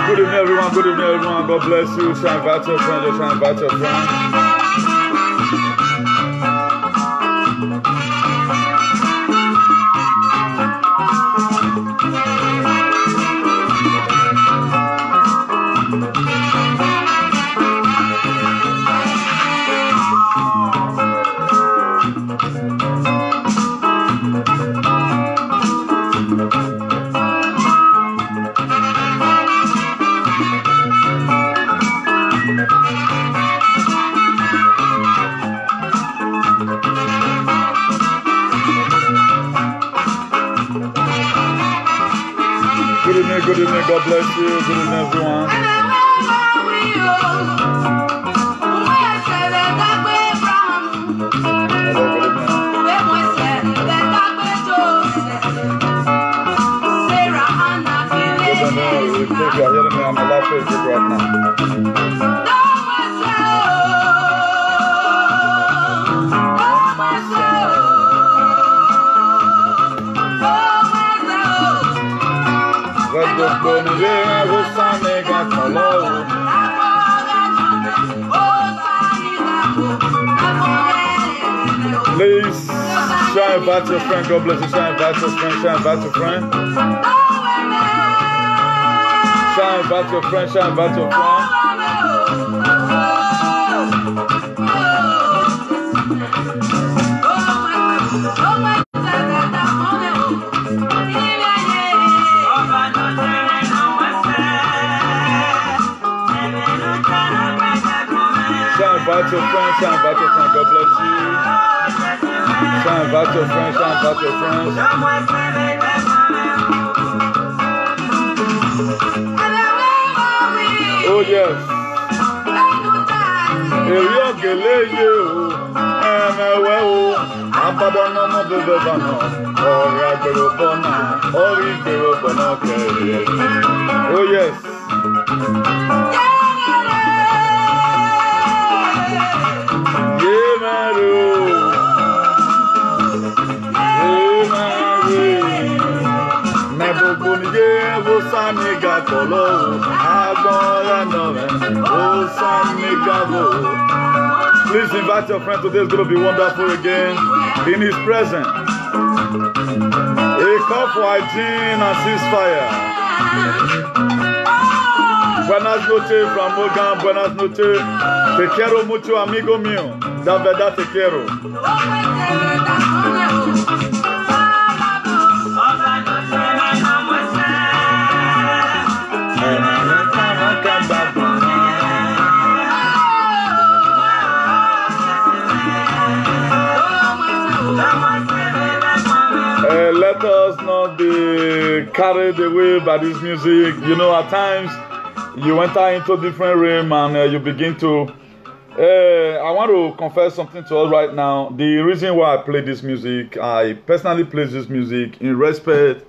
Good evening, everyone. God bless you. Shall invite your friend. Just invite your friend. Good evening, God bless you. Good evening, everyone. Hello, good evening. If you are hearing me, I'm on live Facebook right now. Please share about your friend. God bless you. Share about your friend. Share about your friend. Share about your friend. Share about your friend. Invite your friends, invite your friends, God bless you. Invite your friends, invite your friends. Oh yes. Eri ogele ye o, emewe o, abadana mo bebe bana, ori agbero bona kere. Oh yes. Please invite your friend. Today is going to be wonderful again in his presence. A call for hygiene and ceasefire. Buenas noches from Morgan. Buenas noches. Te quiero mucho, amigo mío. La verdad te quiero. Let us not be carried away by this music. You know, at times you enter into different realm and you begin to. I want to confess something to us right now. The reason why I play this music, I personally play this music in respect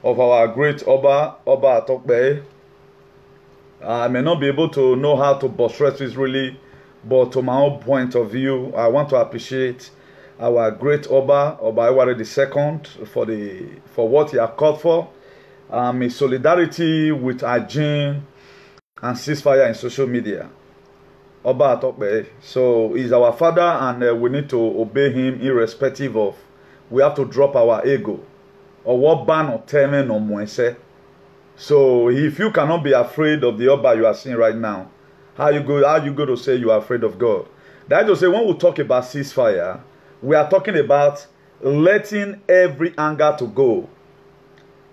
of our great Oba Atokbe. I may not be able to know how to buttress this really, but to my own point of view, I want to appreciate our great Oba Iware II for what he has called for. In solidarity with hygiene and ceasefire in social media. Oba Atokbe. So he's our father and we need to obey him irrespective of. We have to drop our ego. Or what ban or termen or moise. So if you cannot be afraid of the Oba you are seeing right now, how you go to say you are afraid of God? That is to say, when we talk about ceasefire, we are talking about letting every anger to go.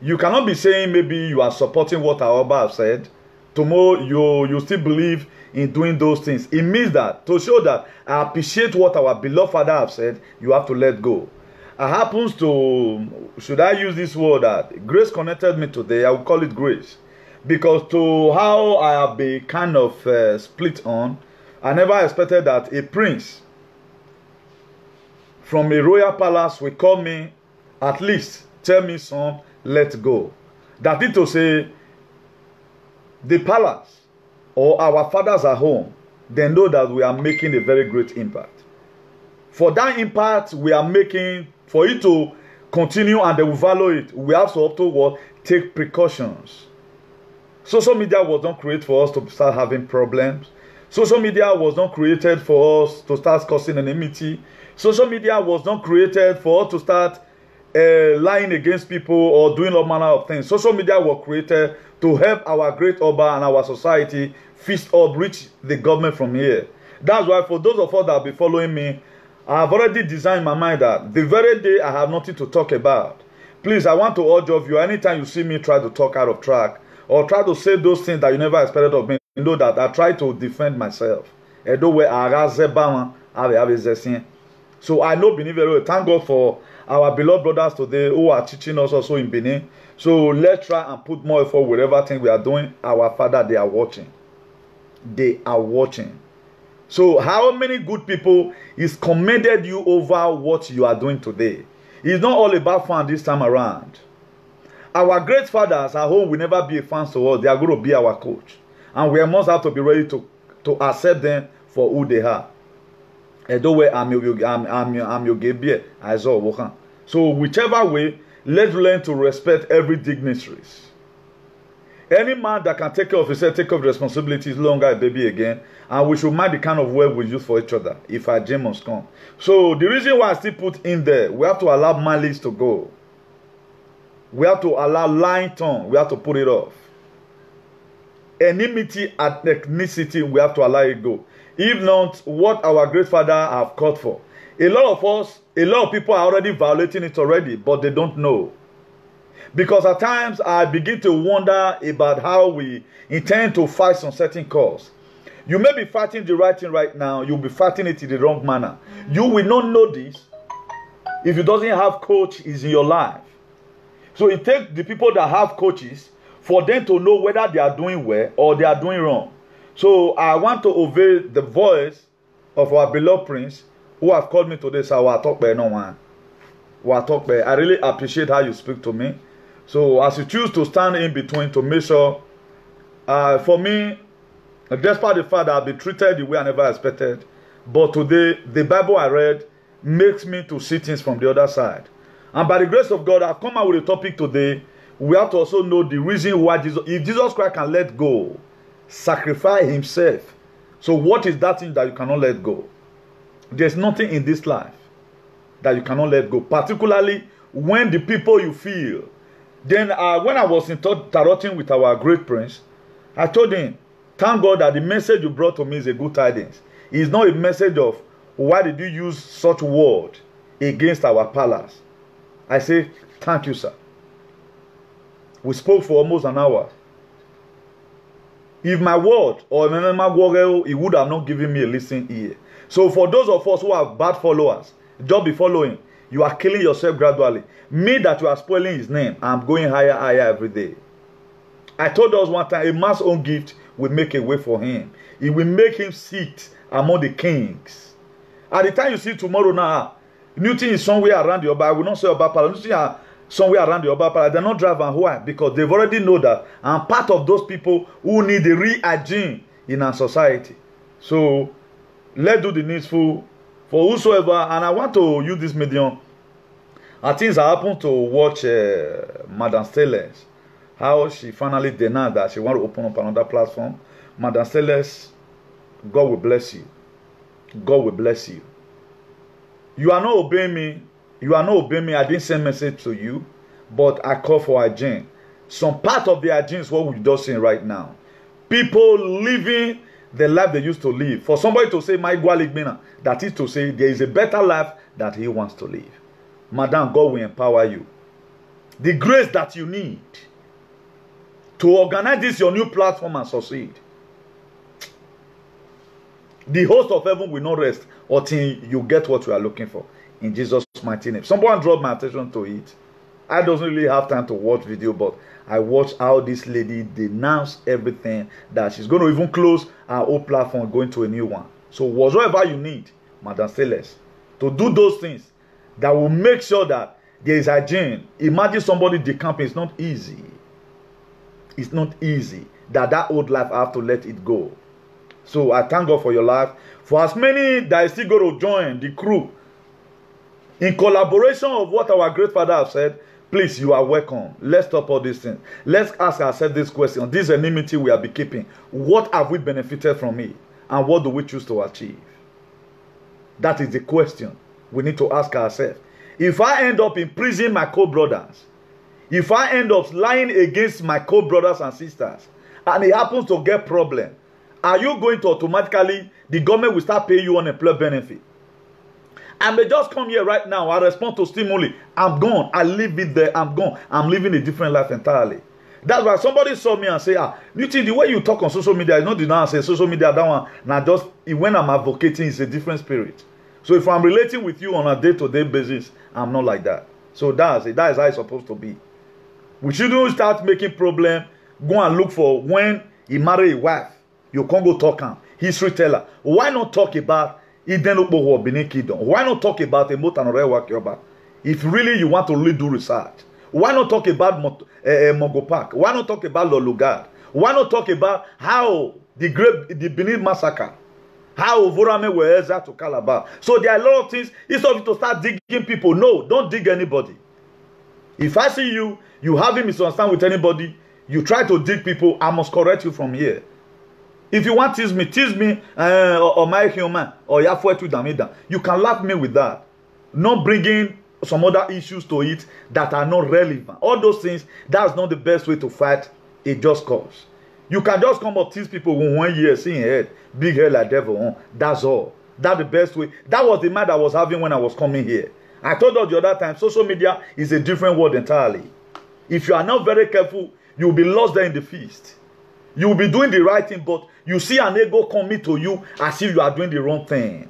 You cannot be saying maybe you are supporting what our Oba have said. Tomorrow you still believe in doing those things. It means that to show that I appreciate what our beloved father have said, you have to let go. It happens to, should I use this word that grace connected me today, I will call it grace. Because to how I have been kind of split on, I never expected that a prince from a royal palace will call me at least tell me, son, let go. That is to say, the palace or our fathers at home, they know that we are making a very great impact. For that impact we are making, for it to continue and they will value it, we have to afterward take precautions. Social media was not created for us to start having problems. Social media was not created for us to start causing enmity. Social media was not created for us to start lying against people or doing all manner of things. Social media was created to help our great Oba and our society feast up, reach the government from here. That's why for those of us that have been following me, I have already designed in my mind that the very day I have nothing to talk about, please, I want to urge of you, anytime you see me try to talk out of track or try to say those things that you never expected of me, you know that I try to defend myself. So I know Benin very well. Thank God for our beloved brothers today who are teaching us also in Benin. So let's try and put more effort with everything we are doing. Our Father, they are watching. They are watching. So how many good people is commended you over what you are doing today? It's not all about fun this time around. Our great fathers at home will never be fans to us. They are going to be our coach. And we must have to be ready to accept them for who they are. So whichever way, let's learn to respect every dignitaries. Any man that can take care of himself, take care of the responsibility is no longer a baby again. And we should mind the kind of work we use for each other if our gym must come. So the reason why I still put in there, we have to allow malice to go. We have to allow lying tongue. We have to put it off. Enmity and ethnicity, we have to allow it go. If not, what our great father have called for. A lot of us, a lot of people are already violating it already, but they don't know. Because at times I begin to wonder about how we intend to fight some certain cause. You may be fighting the right thing right now, you'll be fighting it in the wrong manner. You will not know this if you doesn't have coaches in your life. So it takes the people that have coaches for them to know whether they are doing well or they are doing wrong. So I want to obey the voice of our beloved prince who have called me today. So I talk by no one. I really appreciate how you speak to me. So as you choose to stand in between to make sure, for me, despite the fact that I've been treated the way I never expected, but today the Bible I read makes me to see things from the other side. And by the grace of God, I've come out with a topic today. We have to also know the reason why if Jesus Christ can let go, sacrifice himself. So what is that thing that you cannot let go? There's nothing in this life that you cannot let go. Particularly when the people you feel. Then when I was in tarotting with our great prince, I told him, thank God that the message you brought to me is a good tidings. It's not a message of why did you use such word against our palace. I say, thank you, sir. We spoke for almost an hour. If my word or my word, he would have not given me a listening ear. So for those of us who are bad followers, just be following. You are killing yourself gradually. Me that you are spoiling his name, I'm going higher, higher every day. I told us one time, a man's own gift will make a way for him. It will make him sit among the kings. At the time you see tomorrow now, new thing is somewhere around the Oba. I will not say Oba Palace. New thing somewhere around the Oba Palace. They're not driving. Why? Because they've already know that I'm part of those people who need the re-aging in our society. So let's do the needful for whosoever. And I want to use this medium. I think I happened to watch Madam Stelles, how she finally denied that she want to open up another platform. Madam Stelles, God will bless you. God will bless you. You are not obeying me. You are not obeying me. I didn't send message to you, but I call for hygiene. Some part of the hygiene is what we're just seeing right now. People living the life they used to live. For somebody to say, my Gwaligbina, that is to say, there is a better life that he wants to live. Madam, God will empower you. The grace that you need to organize this your new platform and succeed. The host of heaven will not rest until you get what you are looking for. In Jesus' mighty name. Someone draw my attention to it. I don't really have time to watch video, but I watch how this lady denounced everything that she's going to even close our old platform, going to a new one. So whatever you need, Madam Stelles, to do those things that will make sure that There is hygiene. Imagine somebody decamping. It's not easy. It's not easy that old life I have to let it go. So I thank God for your life. For as many that is still going to join the crew, in collaboration of what our great father have said, please, you are welcome. Let's stop all these things. Let's ask ourselves this question. This enmity we have been keeping, what have we benefited from it? And what do we choose to achieve? That is the question we need to ask ourselves. If I end up imprisoning my co-brothers, if I end up lying against my co-brothers and sisters, and it happens to get problem, are you going to automatically, the government will start paying you unemployment benefit? I may just come here right now, I respond to stimuli, I'm gone, I leave it there, I'm gone, I'm living a different life entirely. That's why somebody saw me and say, you think the way you talk on social media is not the now say social media, that one, now just, when I'm advocating, it's a different spirit. So if I'm relating with you on a day-to-day basis, I'm not like that. So that's it. That is how it's supposed to be. We shouldn't start making problem, go and look for when he marry a wife, you can't go talk him, history teller. Why not talk about why not talk about a motor? If really you want to really do research, why not talk about Mongo Park? Why not talk about Lolugard? Why not talk about how the Benin massacre, how Vorame were exiled to Calabar? So there are a lot of things. Instead of you to start digging people, no, don't dig anybody. If I see you, you haven't misunderstand with anybody, you try to dig people, I must correct you from here. If you want to tease me, or my human, or you can laugh me with that. Not bringing some other issues to it that are not relevant. All those things, that's not the best way to fight a just cause. You can just come up tease people with 1 year, seeing head, big head like devil. That's all. That's the best way. That was the mind I was having when I was coming here. I told you the other time, social media is a different world entirely. If you are not very careful, you will be lost there in the feast. You will be doing the right thing, but you see an ego coming to you as if you are doing the wrong thing.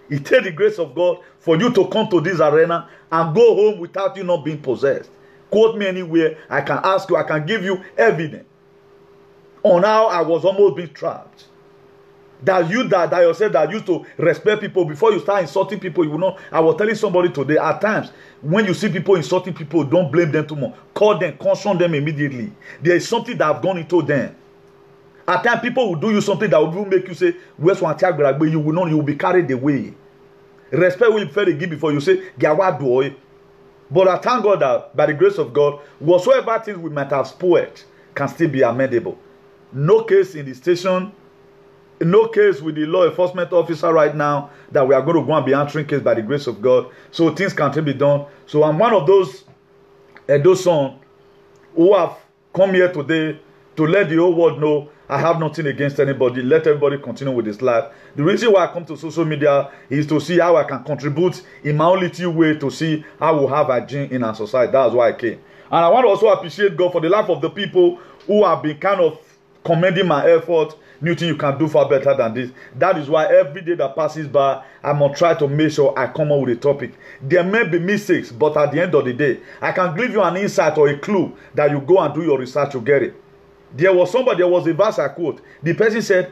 It takes the grace of God for you to come to this arena and go home without you not being possessed. Quote me anywhere. I can ask you. I can give you evidence on how I was almost being trapped. That you that yourself that used to respect people before you start insulting people. You know, I was telling somebody today. At times, when you see people insulting people, don't blame them too much. Call them, caution them immediately. There is something that have gone into them. At times, people will do you something that will make you say, "Where's one attack?" But you will not. You will be carried away. Respect will be give before you say, "Gawa do." But I thank God that by the grace of God, whatsoever things we might have spoiled can still be amendable. No case in the station, no case with the law enforcement officer right now that we are going to go and be answering case by the grace of God. So things can still be done. So I'm one of those sons who have come here today to let the whole world know I have nothing against anybody. Let everybody continue with his life. The reason why I come to social media is to see how I can contribute in my own little way to see how we have hygiene in our society. That's why I came. And I want to also appreciate God for the life of the people who have been kind of commending my effort. New thing you can do far better than this. That is why every day that passes by, I'm going to try to make sure I come up with a topic. There may be mistakes, but at the end of the day, I can give you an insight or a clue that you go and do your research to get it. There was a verse I quote. The person said,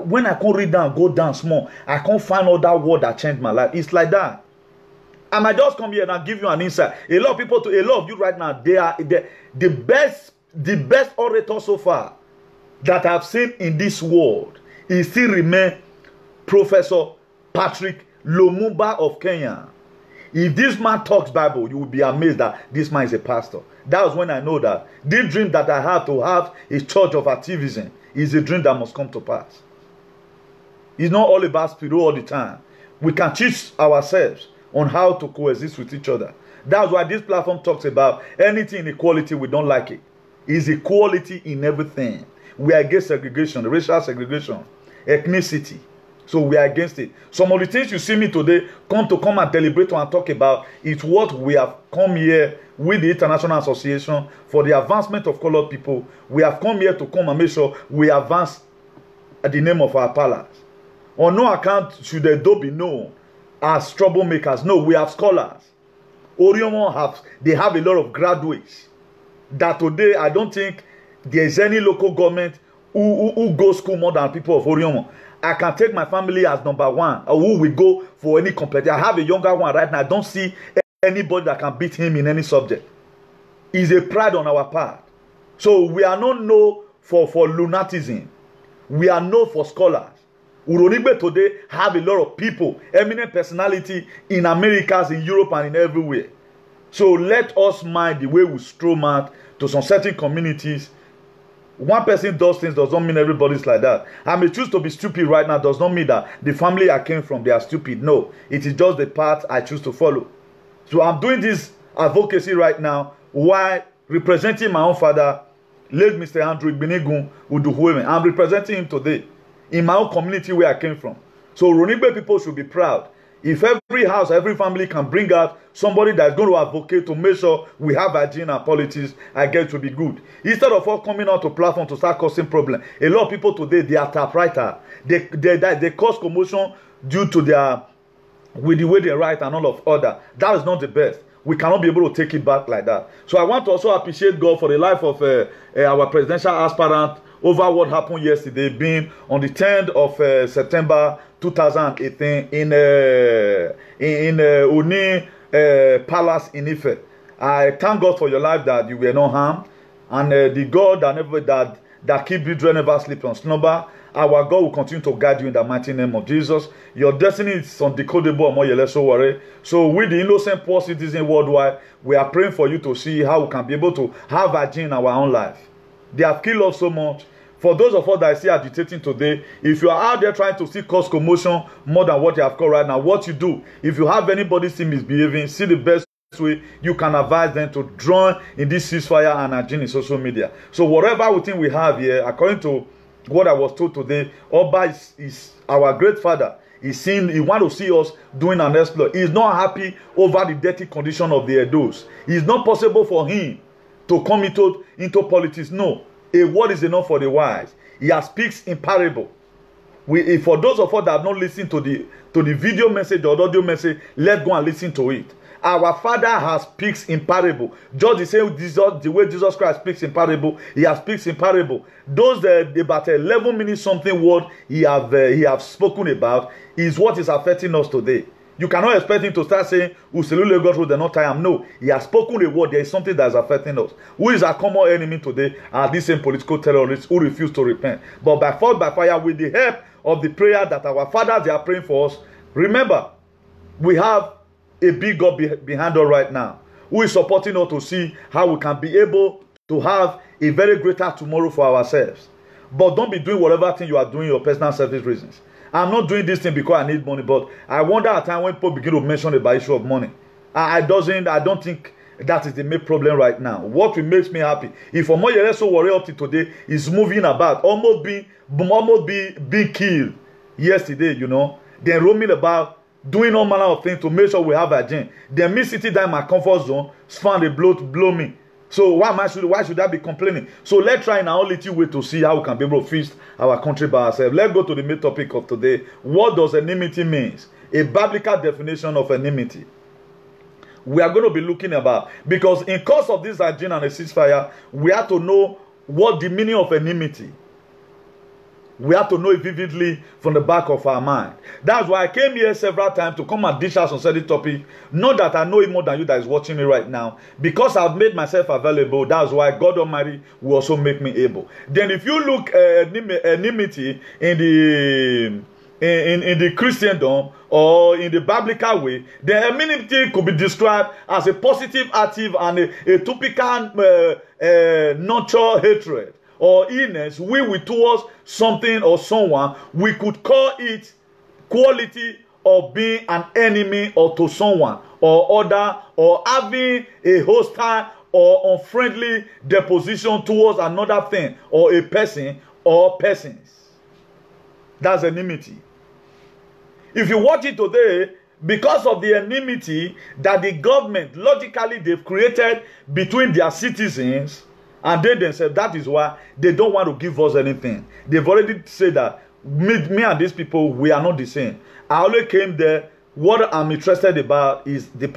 when I can't read down, go down small, I can't find all that word that changed my life. It's like that. I might just come here and give you an insight. A lot of you right now, they are the best orator so far that I've seen in this world. He still remains Professor Patrick Lumumba of Kenya. If this man talks Bible, you will be amazed that this man is a pastor. That was when I know that this dream that I have to have a church of activism is a dream that must come to pass. It's not all about spirit all the time. We can teach ourselves on how to coexist with each other. That's why this platform talks about anything inequality, we don't like it. It's equality in everything. We are against segregation, racial segregation, ethnicity. So we are against it. Some of the things you see me today come and deliberate and talk about is what we have come here with the International Association for the Advancement of Colored People. We have come here to come and make sure we advance at the name of our palace. On no account should the dough be known as troublemakers. No, we have scholars. Oriomo have a lot of graduates. That today I don't think there is any local government who goes school more than people of Oriomo. I can take my family as number one, or who will go for any competition. I have a younger one right now. I don't see anybody that can beat him in any subject. It's a pride on our part. So we are not known for lunatism. We are known for scholars. Uronigbe today have a lot of people, eminent personality in Americas, in Europe, and in everywhere. So let us mind the way we stroll out to some certain communities. One person does things does not mean everybody's like that. I may choose to be stupid right now does not mean that the family I came from, they are stupid. No, it is just the path I choose to follow. So I'm doing this advocacy right now while representing my own father, late Mr. Andrew Binigun Uduhueme. I'm representing him today in my own community where I came from. So Ronigbe people should be proud. If every house, every family can bring out somebody that's going to advocate to make sure we have hygiene and politics, I guess it will be good. Instead of all coming out to platform to start causing problems. A lot of people today, they are typewriter. They cause commotion due to their, with the way they write and all of other. That is not the best. We cannot be able to take it back like that. So I want to also appreciate God for the life of our presidential aspirant over what happened yesterday, being on the 10th of September 2018 in Oni Palace in Ife. I thank God for your life that you were not harmed, and the God that keep you never sleep on slumber. Our God will continue to guide you in the mighty name of Jesus. Your destiny is undecodable. So with the innocent poor citizen worldwide, we are praying for you to see how we can be able to have hygiene in our own life. They have killed us so much. For those of us that I see agitating today, if you are out there trying to see cause commotion more than what you have called right now, what you do, if you have anybody see misbehaving, see the best way you can advise them to join in this ceasefire and hygiene in social media. So whatever we think we have here, according to what I was told today, Oba is our great father. He wants to see us doing an exploit. He is not happy over the dirty condition of the Edos. It is not possible for him to come into politics. No. A word is enough for the wise. He speaks in parable. For those of us that have not listened to the video message or the audio message, let's go and listen to it. Our Father has speaks in parable. Just the same the way Jesus Christ speaks in parable, he has speaks in parable. Those about 11 minutes something word he have spoken about is what is affecting us today. You cannot expect him to start saying, Uselule God who did not time. No, he has spoken a word. There is something that is affecting us. Who is our common enemy today? Are these same political terrorists who refuse to repent. But by force, by fire, with the help of the prayer that our fathers they are praying for us, remember, we have a big God behind us right now, who is supporting us to see how we can be able to have a very greater tomorrow for ourselves. But don't be doing whatever thing you are doing your personal selfish reasons. I'm not doing this thing because I need money, but I wonder at time when people begin to mention about issue of money. I don't think that is the main problem right now. What makes me happy, if Omoyele so worry up to today is moving about, almost being killed yesterday, you know, then roaming about, doing all manner of things to make sure we have a gene. Then me sitting down in my comfort zone, found a blow me. So why should I be complaining? So let's try in our little way to see how we can be able to feast our country by ourselves. Let's go to the main topic of today. What does enmity mean? A biblical definition of enmity. We are going to be looking about, because in course of this hygiene and a ceasefire, we have to know what the meaning of enmity. We have to know it vividly from the back of our mind. That's why I came here several times to come and dish out on certain topic. Not that I know it more than you that is watching me right now. Because I've made myself available, that's why God Almighty will also make me able. Then if you look at enmity in the Christendom or in the biblical way, the enmity could be described as a positive, active, and a typical nurture hatred or illness we towards something or someone. We could call it quality of being an enemy or to someone or other, or having a hostile or unfriendly disposition towards another thing or a person or persons. That's enmity. If you watch it today, because of the enmity that the government logically they've created between their citizens and they themselves, that is why they don't want to give us anything. They've already said that me and these people, we are not the same. I only came there. What I'm interested about is the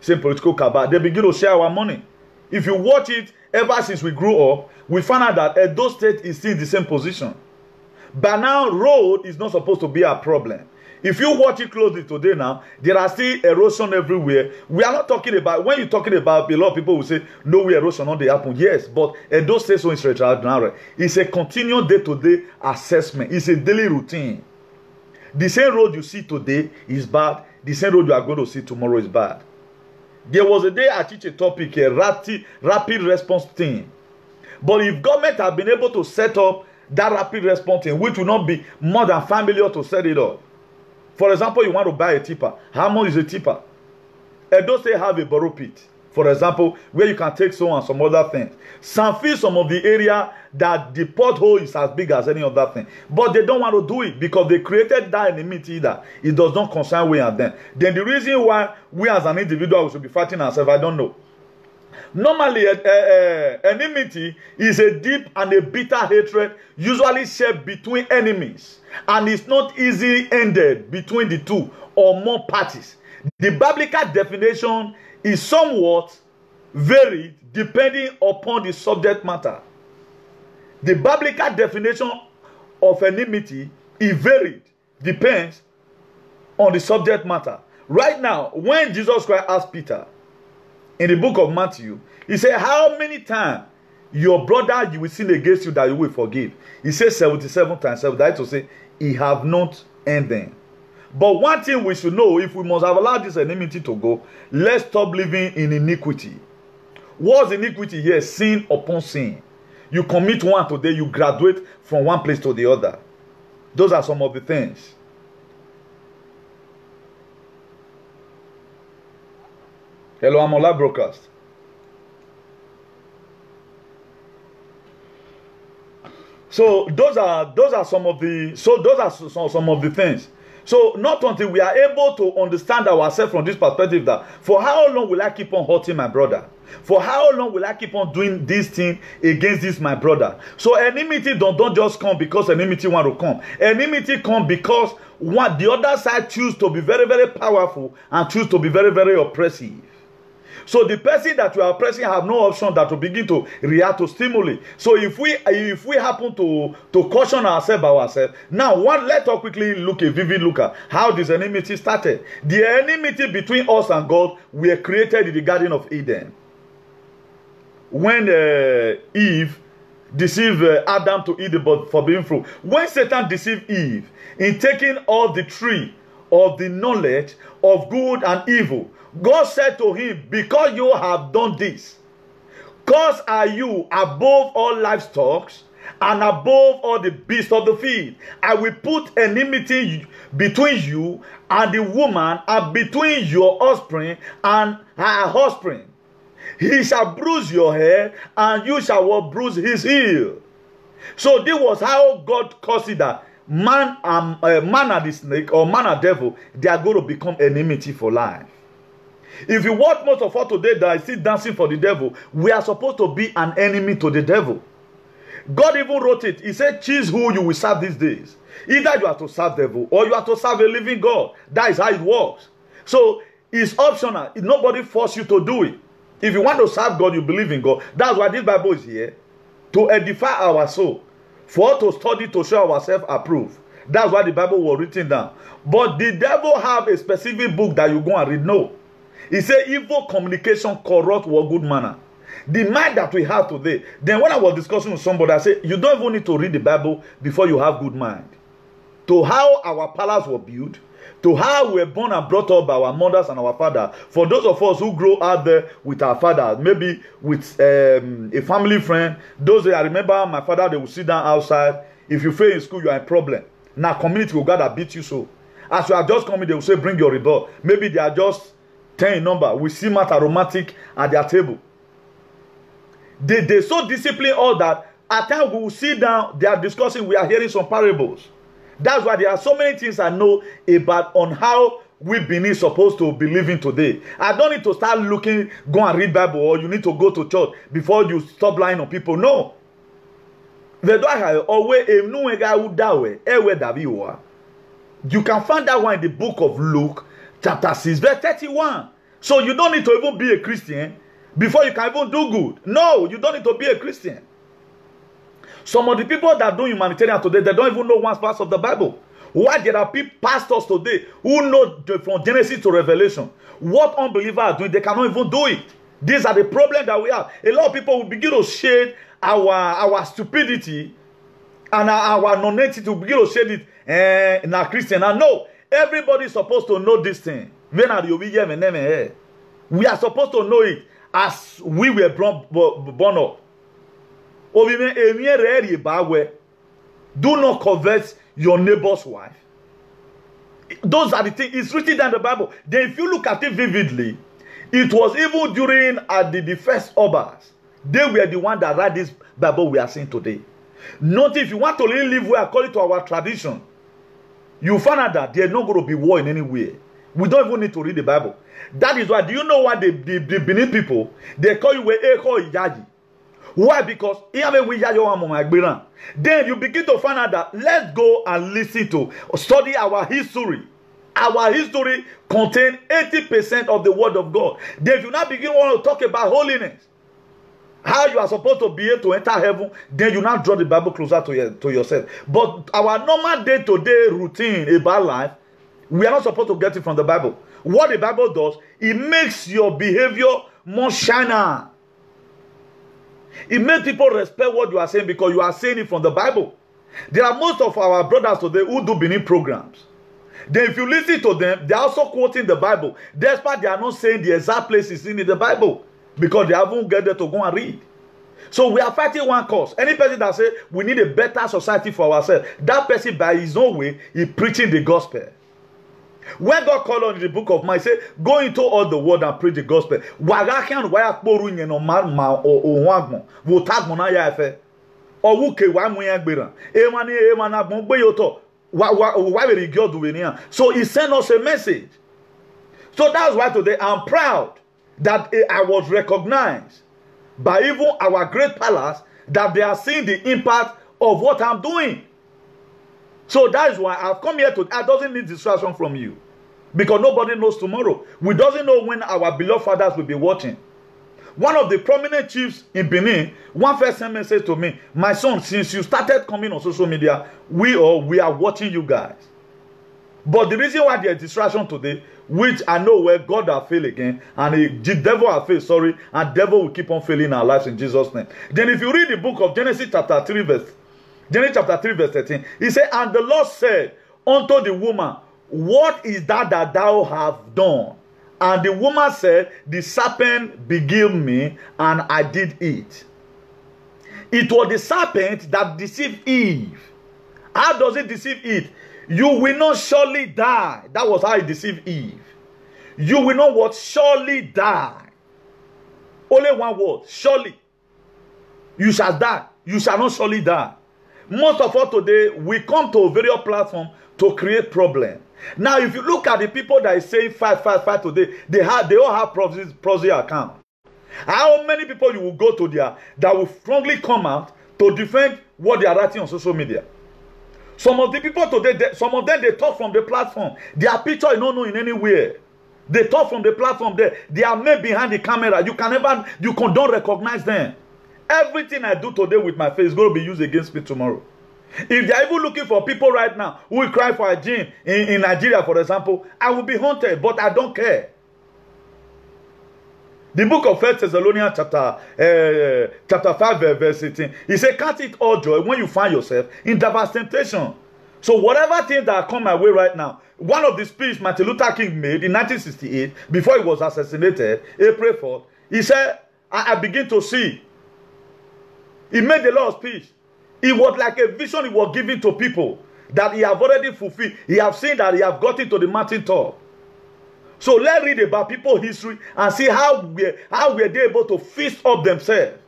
same political cabal. They begin to share our money. If you watch it, ever since we grew up, we found out that Edo State is still in the same position. But now, road is not supposed to be a problem. if you watch it closely today now, there are still erosion everywhere. We are not talking about, when you're talking about, a lot of people will say, no way erosion not they happen. Yes, but those states so extraordinary. It's a continual day-to-day assessment. It's a daily routine. The same road you see today is bad. The same road you are going to see tomorrow is bad. There was a day I teach a topic, a rapid response thing. But if government have been able to set up that rapid response thing, which will not be more than 5 million to set it up. For example, you want to buy a tipper. How much is a tipper? Those they have a borrow pit, for example, where you can take so and some other things. Some feel some of the area that the pothole is as big as any other thing. But they don't want to do it because they created that enmity that it does not concern we and them. Then the reason why we as an individual we should be fighting ourselves, I don't know. Normally, enmity is a deep and a bitter hatred, usually shared between enemies, and it's not easily ended between the two or more parties. The biblical definition is somewhat varied depending upon the subject matter. The biblical definition of enmity is varied, depends on the subject matter. Right now, when Jesus Christ asked Peter, in the book of Matthew, he said, how many times your brother you will sin against you that you will forgive? He says 77 times 7. That is to say, he have not ended. But one thing we should know, if we must have allowed this enmity to go, let's stop living in iniquity. What's iniquity here? Sin upon sin. You commit one today, you graduate from one place to the other. Those are some of the things. Hello, I'm on live broadcast. So those are some of the things. So not until we are able to understand ourselves from this perspective that for how long will I keep on hurting my brother? For how long will I keep on doing this thing against this my brother? So enmity don't just come because enmity want to come. Enmity come because the other side choose to be very, very powerful and choose to be very, very oppressive. So the person that you are oppressing have no option that to begin to react to stimuli. So if we happen to caution ourselves by ourselves, now let us quickly look a vivid look at how this enmity started. The enmity between us and God were created in the Garden of Eden. When Eve deceived Adam to eat the forbidden fruit. When Satan deceived Eve in taking of the tree of the knowledge of good and evil, God said to him, because you have done this, cursed are you above all livestock and above all the beasts of the field. I will put enmity between you and the woman, and between your offspring and her offspring. He shall bruise your head, and you shall bruise his heel. So this was how God considered man and the snake, or man and devil, they are going to become enmity for life. If you watch most of us today that is still dancing for the devil, we are supposed to be an enemy to the devil. God even wrote it. He said, choose who you will serve these days. Either you are to serve the devil or you are to serve a living God. That is how it works. So it's optional. Nobody forces you to do it. If you want to serve God, you believe in God. That's why this Bible is here. To edify our soul. For us to study to show ourselves approved. That's why the Bible was written down. But the devil have a specific book that you go and read. No. He said evil communication corrupt what good manner. The mind that we have today. Then when I was discussing with somebody, I said, you don't even need to read the Bible before you have good mind. To how our palace were built, to how we were born and brought up by our mothers and our father. For those of us who grow out there with our father, maybe with a family friend, those I remember my father, they would sit down outside. If you fail in school, you are in problem. Now community will gather beat you so. As you are just coming, they will say, bring your rebel. Maybe they are just 10 in number. We see matter romantic at their table. They so disciplined all that at times we will sit down, they are discussing, we are hearing some parables. That's why there are so many things I know about on how we Benin supposed to be living today. I don't need to start looking, go and read Bible, or you need to go to church before you stop lying on people. No. You can find that one in the book of Luke, chapter 6, verse 31. So you don't need to even be a Christian before you can even do good. No, you don't need to be a Christian. Some of the people that do humanitarian today, they don't even know one verse of the Bible. Why there are pastors today who know from Genesis to Revelation what unbelievers are doing, they cannot even do it. These are the problems that we have. A lot of people will begin to shade our stupidity and our non-entity to begin to shade it in our Christian. And no, everybody is supposed to know this thing. We are supposed to know it as we were born up. Do not covet your neighbor's wife. Those are the things. It's written down in the Bible. Then if you look at it vividly, it was even during the first Obas. They were the one that write this Bible we are seeing today. Not if you want to really live well according to our tradition, you find out that there's not going to be war in any way. We don't even need to read the Bible. That is why, do you know what the Benin people, they call you Eko Iyaji. Why? Because then you begin to find out that let's go and listen to, study our history. Our history contains 80% of the word of God. Then if you now begin to talk about holiness, how you are supposed to be able to enter heaven, then you now draw the Bible closer to yourself. But our normal day-to-day routine about life, we are not supposed to get it from the Bible. What the Bible does, it makes your behavior more shiner. It makes people respect what you are saying because you are saying it from the Bible. There are most of our brothers today who do Benin programs. Then if you listen to them, they are also quoting the Bible. Despite they are not saying the exact places in the Bible because they haven't get there to go and read. So we are fighting one cause. Any person that says we need a better society for ourselves, that person by his own way is preaching the gospel. When God called on the book of Mark, he said, go into all the world and preach the gospel. So he sent us a message. So that's why today I'm proud that I was recognized by even our great palace, that they are seeing the impact of what I'm doing. So that is why I've come here to. I doesn't need distraction from you, because nobody knows tomorrow. We doesn't know when our beloved fathers will be watching. One of the prominent chiefs in Benin, one first sent message to me, my son, since you started coming on social media, we are watching you guys. But the reason why there is distraction today, which I know where God has failed again, and the devil has failed, sorry, and devil will keep on failing our lives in Jesus' name. Then if you read the book of Genesis chapter 3 verse 13, he said, and the Lord said unto the woman, what is that thou have done? And the woman said, the serpent beguiled me, and I did eat. It was the serpent that deceived Eve. How does it deceive Eve? You will not surely die. That was how it deceived Eve. You will not what? Surely die. Only one word. Surely. You shall die. You shall not surely die. Most of us today, we come to various platforms to create problems. Now, if you look at the people that is saying fight today, they all have proxy account. How many people you will go to there that will strongly come out to defend what they are writing on social media? Some of the people today, some of them, they talk from the platform. Their picture is not known in anywhere. They talk from the platform there. They are made behind the camera. You don't recognize them. Everything I do today with my face is going to be used against me tomorrow. If they are even looking for people right now who will cry for a gene in Nigeria, for example, I will be haunted, but I don't care. The book of 1 Thessalonians chapter 5 verse 18, he said, count it all joy when you find yourself in diverse temptation. So whatever things that come my way right now, one of the speeches Martin Luther King made in 1968, before he was assassinated, April 4th, he said, I begin to see. He made a lot of speech. It was like a vision he was giving to people that he have already fulfilled. He have seen that he have gotten to the mountain top. So let's read about people's history and see how were they able to feast up themselves.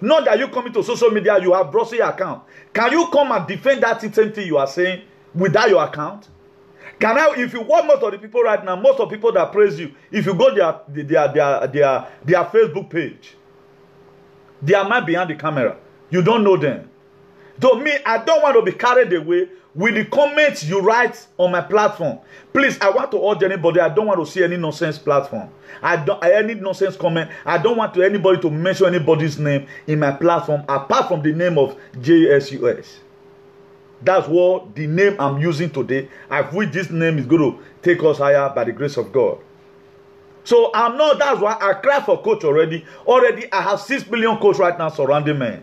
Not that you come into social media, you have browsing account. Can you come and defend that same thing you are saying without your account? If you watch most of the people right now, most of the people that praise you, if you go their Facebook page, they are man behind the camera. You don't know them. To me, I don't want to be carried away with the comments you write on my platform. Please, I want to urge anybody. I don't want to see any nonsense platform. Any nonsense comment. I don't want anybody to mention anybody's name in my platform apart from the name of JSUS. That's what the name I'm using today. I wish this name is going to take us higher by the grace of God. So I'm not. That's why I cry for coach already. Already, I have 6 million coach right now surrounding me.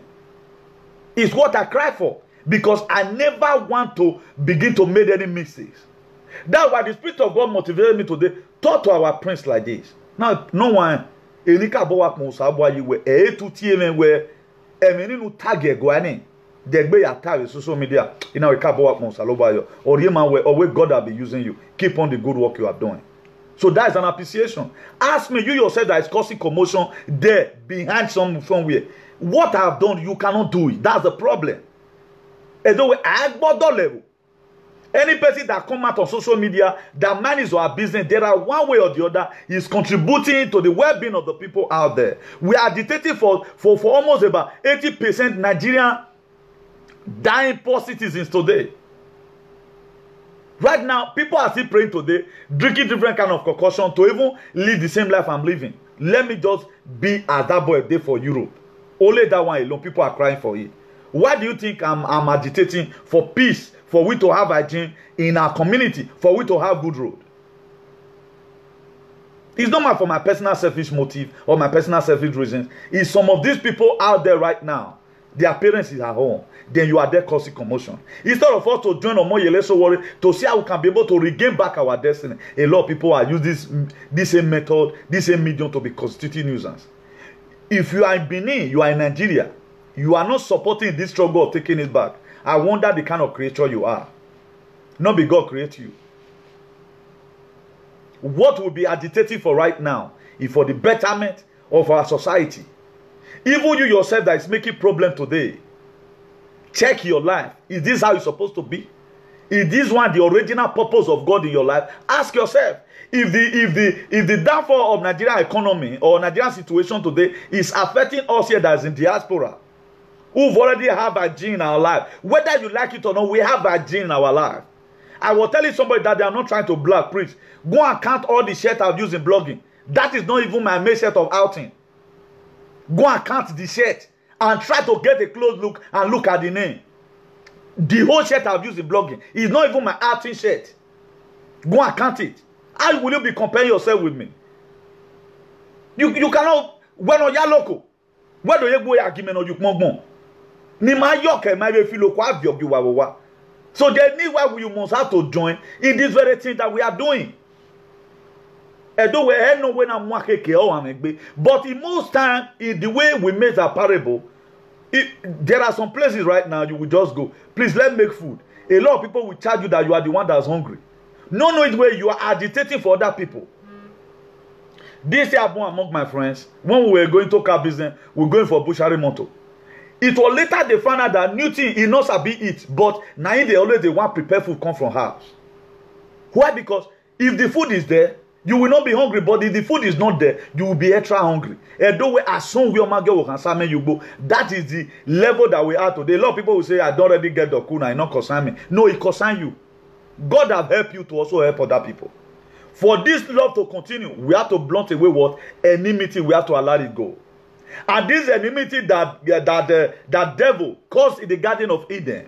It's what I cry for. Because I never want to begin to make any mistakes. That's why the Spirit of God motivated me today. Talk to our prince like this. Now, no one. Enika bowa kumusabu ayiwe. Tu TMN where emeni nu tag guani. Degbe ya tag social media. Ina weka bowa kumusaloba yo. Or yema where God will be using you. Keep on the good work you are doing. So that is an appreciation. Ask me, you yourself that is causing commotion there behind somewhere. What I have done, you cannot do it. That's the problem. As though level. Any person that come out on social media that manages our business, there are one way or the other is contributing to the well-being of the people out there. We are dictating for almost about 80% Nigerian dying poor citizens today. Right now, people are still praying today, drinking different kind of concoction to even live the same life I'm living. Let me just be as that boy did for Europe. Only that one alone, people are crying for it. Why do you think I'm agitating for peace, for we to have hygiene in our community, for we to have good road? It's not for my personal selfish motive or my personal selfish reasons. It's some of these people out there right now. Their parents is at home. Then you are there causing commotion. Instead of us to join Omoyele worry to see how we can be able to regain back our destiny, a lot of people are using this same method, this same medium to be constituting nuisance. If you are in Benin, you are in Nigeria, you are not supporting this struggle of taking it back. I wonder the kind of creature you are. Not be God create you. What will be agitating for right now is for the betterment of our society. Even you yourself that is making problem today. Check your life. Is this how it's supposed to be? Is this one the original purpose of God in your life? Ask yourself. If the downfall of Nigerian economy or Nigerian situation today is affecting us here that is in diaspora, who've already have a gene in our life, whether you like it or not, we have a gene in our life. I was telling somebody that they are not trying to blog, preach. Go and count all the shit I've used in blogging. That is not even my main set of outing. Go and count the shirt and try to get a close look and look at the name. The whole shirt I've used in blogging is not even my outing shirt. Go and count it. How will you be comparing yourself with me? You cannot. When on your local, where do you go? Argument or you come ni ma yoke ma be filo kwa biogbi wa. So there need why you must have to join in this very thing that we are doing. But in most time, in the way we make a parable, there are some places right now you will just go. Please let me make food. A lot of people will charge you that you are the one that's hungry. No, it's where you are agitating for other people. This year among my friends, when we were going to car business, we were going for butchery motor. It was later they found out that new thing he knows sabi eat, but now they always want prepare food come from house. Why? Because if the food is there, you will not be hungry, but if the food is not there, you will be extra hungry. And though as soon as you go, that is the level that we are today. A lot of people will say, I don't already get the kuna, I not concern me. No, it concern you. God have helped you to also help other people. For this love to continue, we have to blunt away what? Enmity, we have to allow it go. And this enmity that devil caused in the Garden of Eden,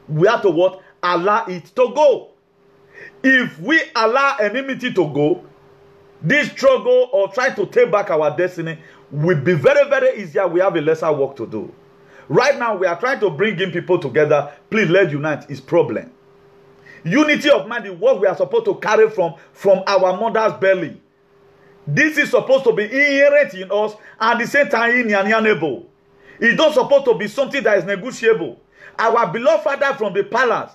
we have to what? Allow it to go. If we allow enmity to go, this struggle of trying to take back our destiny will be very, very easier. We have a lesser work to do. Right now, we are trying to bring in people together. Please, let's unite. Is problem. Unity of mind is what we are supposed to carry from our mother's belly. This is supposed to be inherent in us and at the same time inalienable. It's not supposed to be something that is negotiable. Our beloved father from the palace,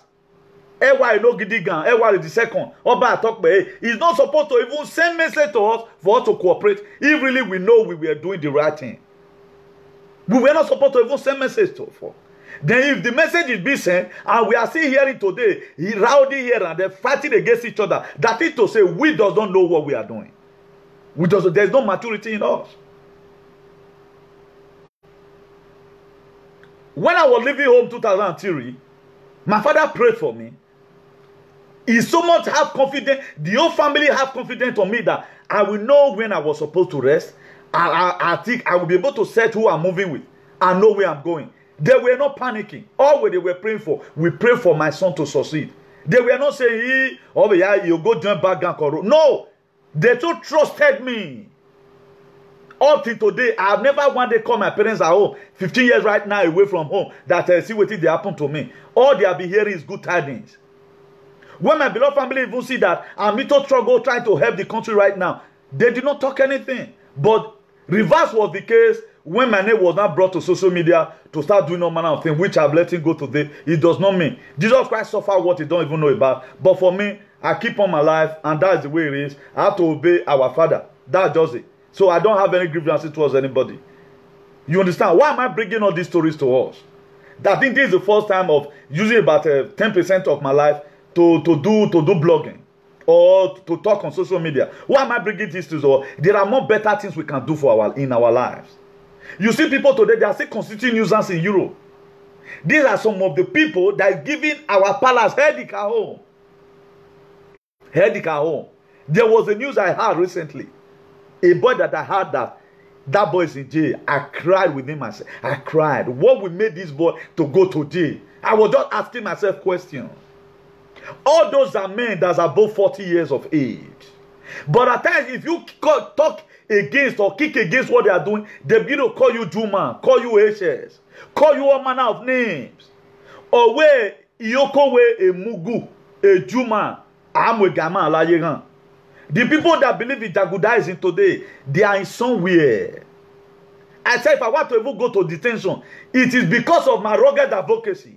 Ewa Gidigan, Ewa the second, Oba Atokbe, is not supposed to even send message to us for us to cooperate if really we know we were doing the right thing. We were not supposed to even send message to for. Then if the message is being sent and we are still hearing today, rowdy here and they're fighting against each other, that is to say we does not know what we are doing. There's no maturity in us. When I was leaving home 2003, my father prayed for me. He so much have confidence, the whole family have confidence on me that I will know when I was supposed to rest. I think I will be able to set who I'm moving with and know where I'm going. They were not panicking. All what they were praying for, we pray for my son to succeed. They were not saying, oh yeah, you go join back gang. No, they too trusted me. Up till today, I have never one day called my parents at home. 15 years right now away from home. That see what they happen to me. All they have been hearing is good tidings. When my beloved family even see that I'm into struggle trying to help the country right now, they did not talk anything. But reverse was the case when my name was not brought to social media to start doing all manner of things, which I've let him go today. It does not mean Jesus Christ suffered what he don't even know about. But for me, I keep on my life, and that's the way it is. I have to obey our Father. That's just it. So I don't have any grievances towards anybody. You understand? Why am I bringing all these stories to us? I think this is the first time of using about 10% of my life to do blogging or to talk on social media. Why am I bringing this to us? There are more better things we can do for in our lives. You see people today, they are still constituting nuisance in Europe. These are some of the people that are giving our palace headache at home. Headache at home. There was a news I heard recently. A boy that I heard that boy is in jail. I cried with him. I cried. What will make this boy to go to jail? I was just asking myself questions. All those are men that's above 40 years of age. But at times, if you talk against or kick against what they are doing, they begin to call you Juma, call you HS, call you all manner of names. Or where Iyoko we a Mugu, a Juma, Amwe Gama Alayegan. The people that believe in Jagudaism today, they are in somewhere. I said, if I want to even go to detention, it is because of my rugged advocacy.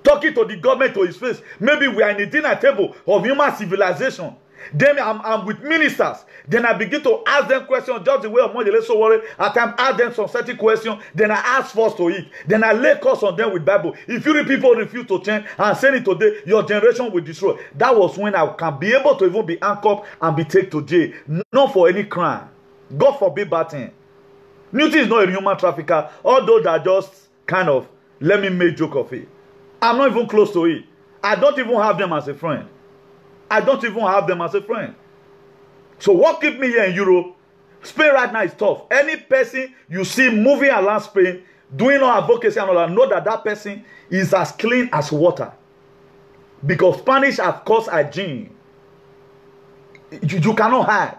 Talking to the government to his face. Maybe we are in a dinner table of human civilization. Then I'm with ministers. Then I begin to ask them questions just the way of Monday. So worry. At times ask them some certain questions. Then I ask first to it. Then I lay curse on them with Bible. If you people refuse to change and say it today, your generation will destroy. That was when I can be able to even be handcuffed and be taken to jail. Not for any crime. God forbid bad thing. Newton is not a human trafficker. Although that just kind of let me make joke of it. I'm not even close to it. I don't even have them as a friend. I don't even have them as a friend. So what keeps me here in Europe? Spain right now is tough. Any person you see moving around Spain, doing all advocacy and all that, know that that person is as clean as water. Because Spanish have caused hygiene. You cannot hide.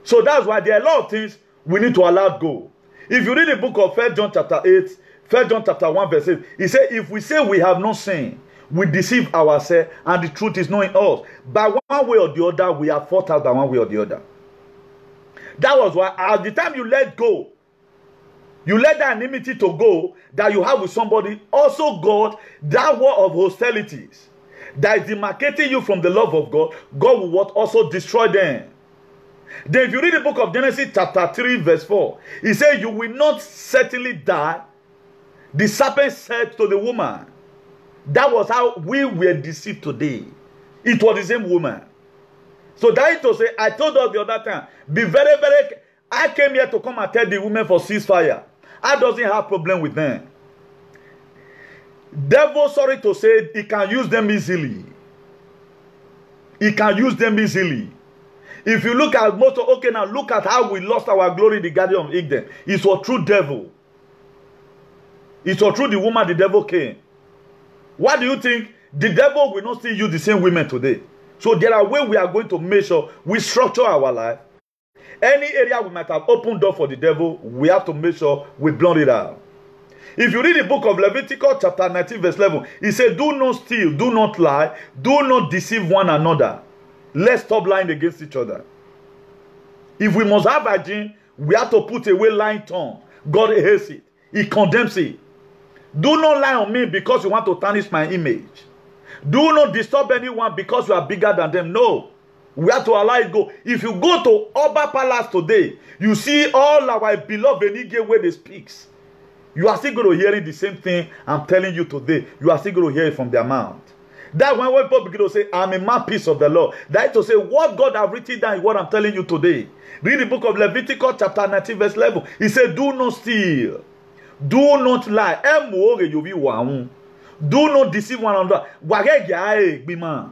So that's why there are a lot of things we need to allow go. If you read the book of 1 John chapter 8, 1 John chapter 1 verse 8, he said, if we say we have no sin, we deceive ourselves, and the truth is not in us. By one way or the other, we are fought out by one way or the other. That was why at the time you let go, you let that enmity to go that you have with somebody, also God, that war of hostilities that is demarcating you from the love of God, God will what? Also destroy them. Then if you read the book of Genesis chapter 3 verse 4, he said, you will not certainly die. The serpent said to the woman. That was how we were deceived today. It was the same woman. So that is to say, I told us the other time, be very, very, I came here to come and tell the women for ceasefire. I doesn't have problem with them. Devil, sorry to say, he can use them easily. He can use them easily. If you look at most of, okay, now look at how we lost our glory in the Garden of Eden. It was through devil. It was through the woman the devil came. Why do you think the devil will not still use the same women today? So there are ways we are going to make sure we structure our life. Any area we might have opened door for the devil, we have to make sure we blunt it out. If you read the book of Leviticus chapter 19 verse 11, it says, do not steal, do not lie, do not deceive one another. Let's stop lying against each other. If we must have hygiene, we have to put away lying tongue. God hates it. He condemns it. Do not lie on me because you want to tarnish my image. Do not disturb anyone because you are bigger than them. No. We have to allow it go. If you go to Oba Palace today, you see all our beloved Enige where they speak. You are still going to hear the same thing I'm telling you today. You are still going to hear it from their mouth. That when people begin to say, I'm a mouthpiece of the Lord. That is to say, what God has written down is what I'm telling you today. Read the book of Leviticus chapter 19 verse 11. He said, do not steal. Do not lie. Do not deceive one another.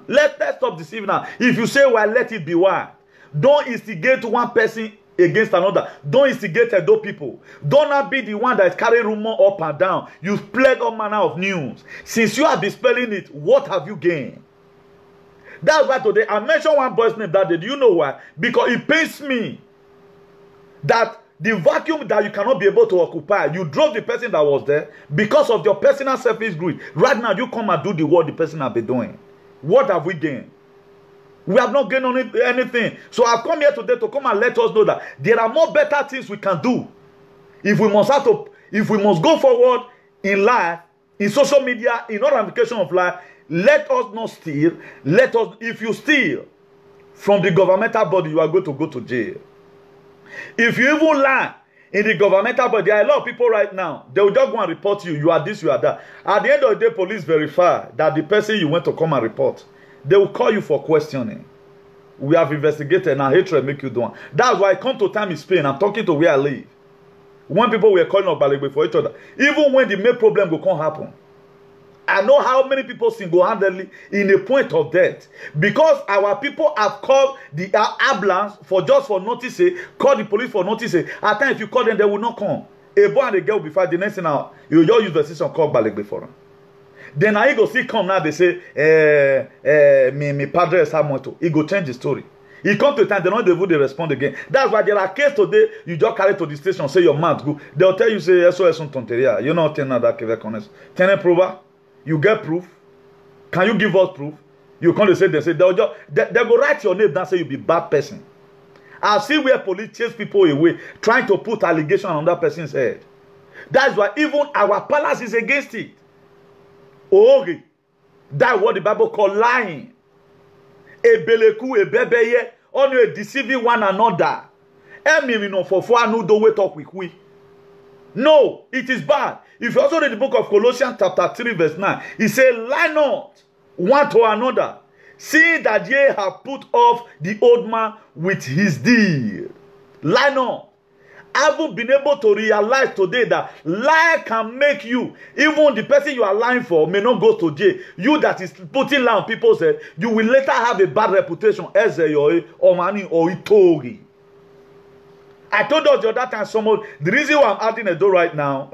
Let's stop deceiving now. If you say why, let it be why. Don't instigate one person against another. Don't instigate those people. Don't not be the one that is carrying rumor up and down. You spread all manner of news. Since you have been spelling it, what have you gained? That's why today I mentioned one boy's name that day. Do you know why? Because it pains me that the vacuum that you cannot be able to occupy, you drove the person that was there because of your personal selfish greed. Right now, you come and do the work the person has been doing. What have we gained? We have not gained anything. So I've come here today to come and let us know that there are more better things we can do. If we must go forward in life, in social media, in all ramifications of life, let us not steal. If you steal from the governmental body, you are going to go to jail. If you even lie in the governmental body, there are a lot of people right now, they will just go and report you. You are this, you are that. At the end of the day, police verify that the person you went to come and report, they will call you for questioning. We have investigated and our hatred make you do one. That's why I come to time in Spain. I'm talking to where I live. When people were calling up Balegbe for each other, even when the main problem will come happen, I know how many people single-handedly in a point of death. Because our people have called the ambulance for notice, call the police for notice. At times, if you call them, they will not come. A boy and a girl will be fighting. The next thing now, you just use the system called Balegbe for them. Then I go see come now, they say, me padre is moto. He go change the story. He come to a time, they don't even respond again. That's why there are cases today, you just carry to the station, say your mouth go. They'll tell you, say, SOS on tonteria. You know, ten that can honest. Ten proba. You get proof. Can you give us proof? You come to say they go write your name down, say you be bad person. I see where police chase people away, trying to put allegation on that person's head. That's why even our palace is against it. Ori. That's what the Bible call lying. Ebeleku, ebebeye, only deceiving one another. No, it is bad. If you also read the book of Colossians chapter 3 verse 9, it says, lie not one to another, seeing that ye have put off the old man with his deed. Lie not. I haven't been able to realize today that lie can make you, even the person you are lying for may not go to jail. You that is putting lie on people's head, you will later have a bad reputation as a or money or itori. I told us the other time, the reason why I'm adding Edo right now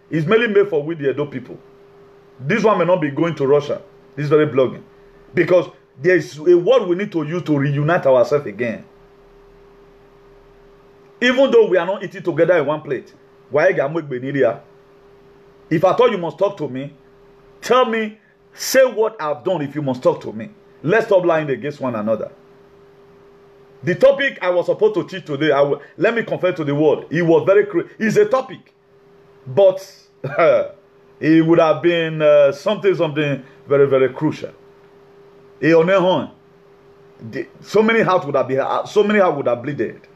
is mainly made for with the Edo people. This one may not be going to Russia. This is very blogging. Because there is a word we need to use to reunite ourselves again. Even though we are not eating together in one plate. If I thought you must talk to me, tell me, say what I've done if you must talk to me. Let's stop lying against one another. The topic I was supposed to teach today, let me confess to the word. It was very it's a topic. But it would have been something very, very crucial. So many hearts would have bleeded.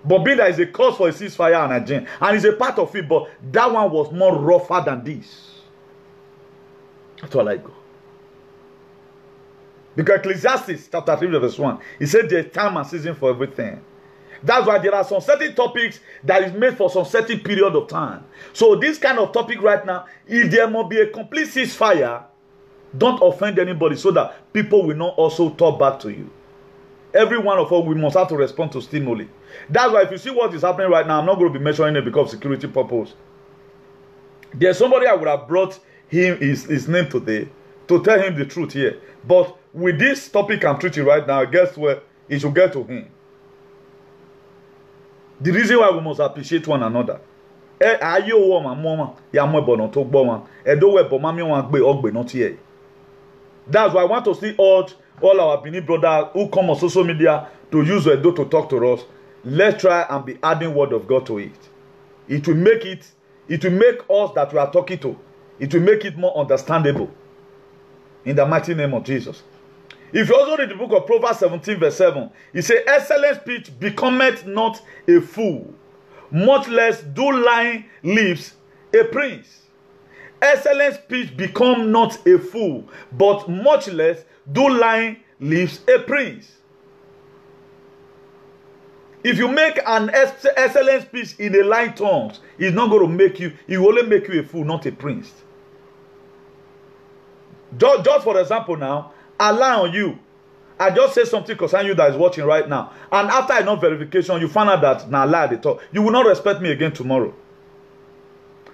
But being that is a cause for a ceasefire and a gin, and it's a part of it, but that one was more rougher than this. That's all I go. Because Ecclesiastes chapter 3 verse 1, he said there's time and season for everything. That's why there are some certain topics that is made for some certain period of time. So this kind of topic right now, if there must be a complete ceasefire, don't offend anybody so that people will not also talk back to you. Every one of us, we must have to respond to stimuli. That's why if you see what is happening right now, I'm not going to be mentioning it because of security purpose. There's somebody I would have brought him his name today to tell him the truth here. But with this topic I'm treating right now, guess where it should get to him. The reason why we must appreciate one another. That's why I want to see all our Benin brothers who come on social media to use Edo to talk to us. Let's try and be adding word of God to it. It will make us that we are talking to. It will make it more understandable. In the mighty name of Jesus. If you also read the book of Proverbs 17 verse 7, it says, excellent speech becometh not a fool, much less do lying lips a prince. Excellent speech become not a fool, but much less do lying lips a prince. If you make an excellent speech in a lying tongue, it's not going to make you, it will only make you a fool, not a prince. Just for example now, I lie on you. I just say something concerning you that is watching right now. And after enough verification, you find out that now lie they talk. You will not respect me again tomorrow.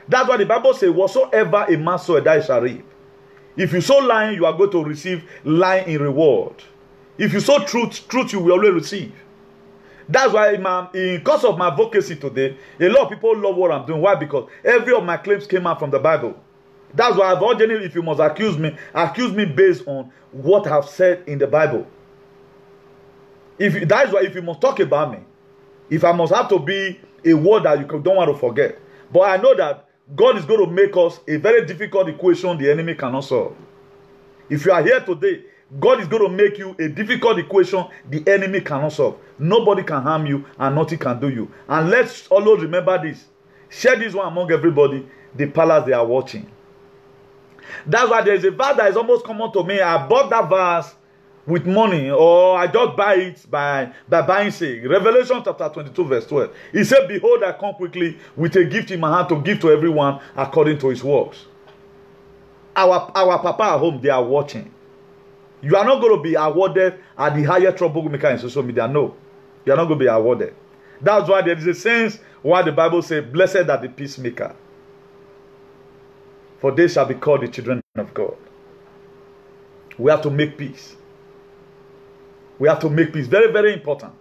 That's why the Bible says, whatsoever a man sow, that shall reap. If you sow lying, you are going to receive lying in reward. If you sow truth, truth you will always receive. That's why in course of my advocacy today, a lot of people love what I'm doing. Why? Because every of my claims came out from the Bible. That's why I've urged you, if you must accuse me based on what I've said in the Bible. That's why if you must talk about me, if I must have to be a word that you don't want to forget. But I know that God is going to make us a very difficult equation the enemy cannot solve. If you are here today, God is going to make you a difficult equation the enemy cannot solve. Nobody can harm you and nothing can do you. And let's always remember this. Share this one among everybody, the palace they are watching. That's why there is a verse that is almost common to me. I bought that verse with money, or I just buy it by buying sake. Revelation chapter 22 verse 12. He said, behold, I come quickly with a gift in my hand to give to everyone according to his works. Our papa at home, they are watching. You are not going to be awarded at the higher troublemaker in social media. No. You are not going to be awarded. That's why there is a sense why the Bible says, blessed are the peacemaker, for they shall be called the children of God. We have to make peace. We have to make peace. Very, very important.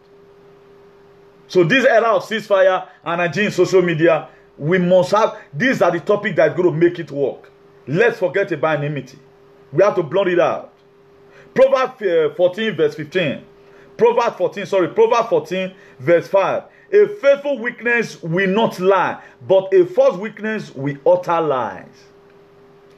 So this era of ceasefire and hygiene in social media, we must have, these are the topics that are going to make it work. Let's forget about enmity. We have to blot it out. Proverbs 14 verse 15. Proverbs 14 verse 5. A faithful witness will not lie, but a false witness will utter lies.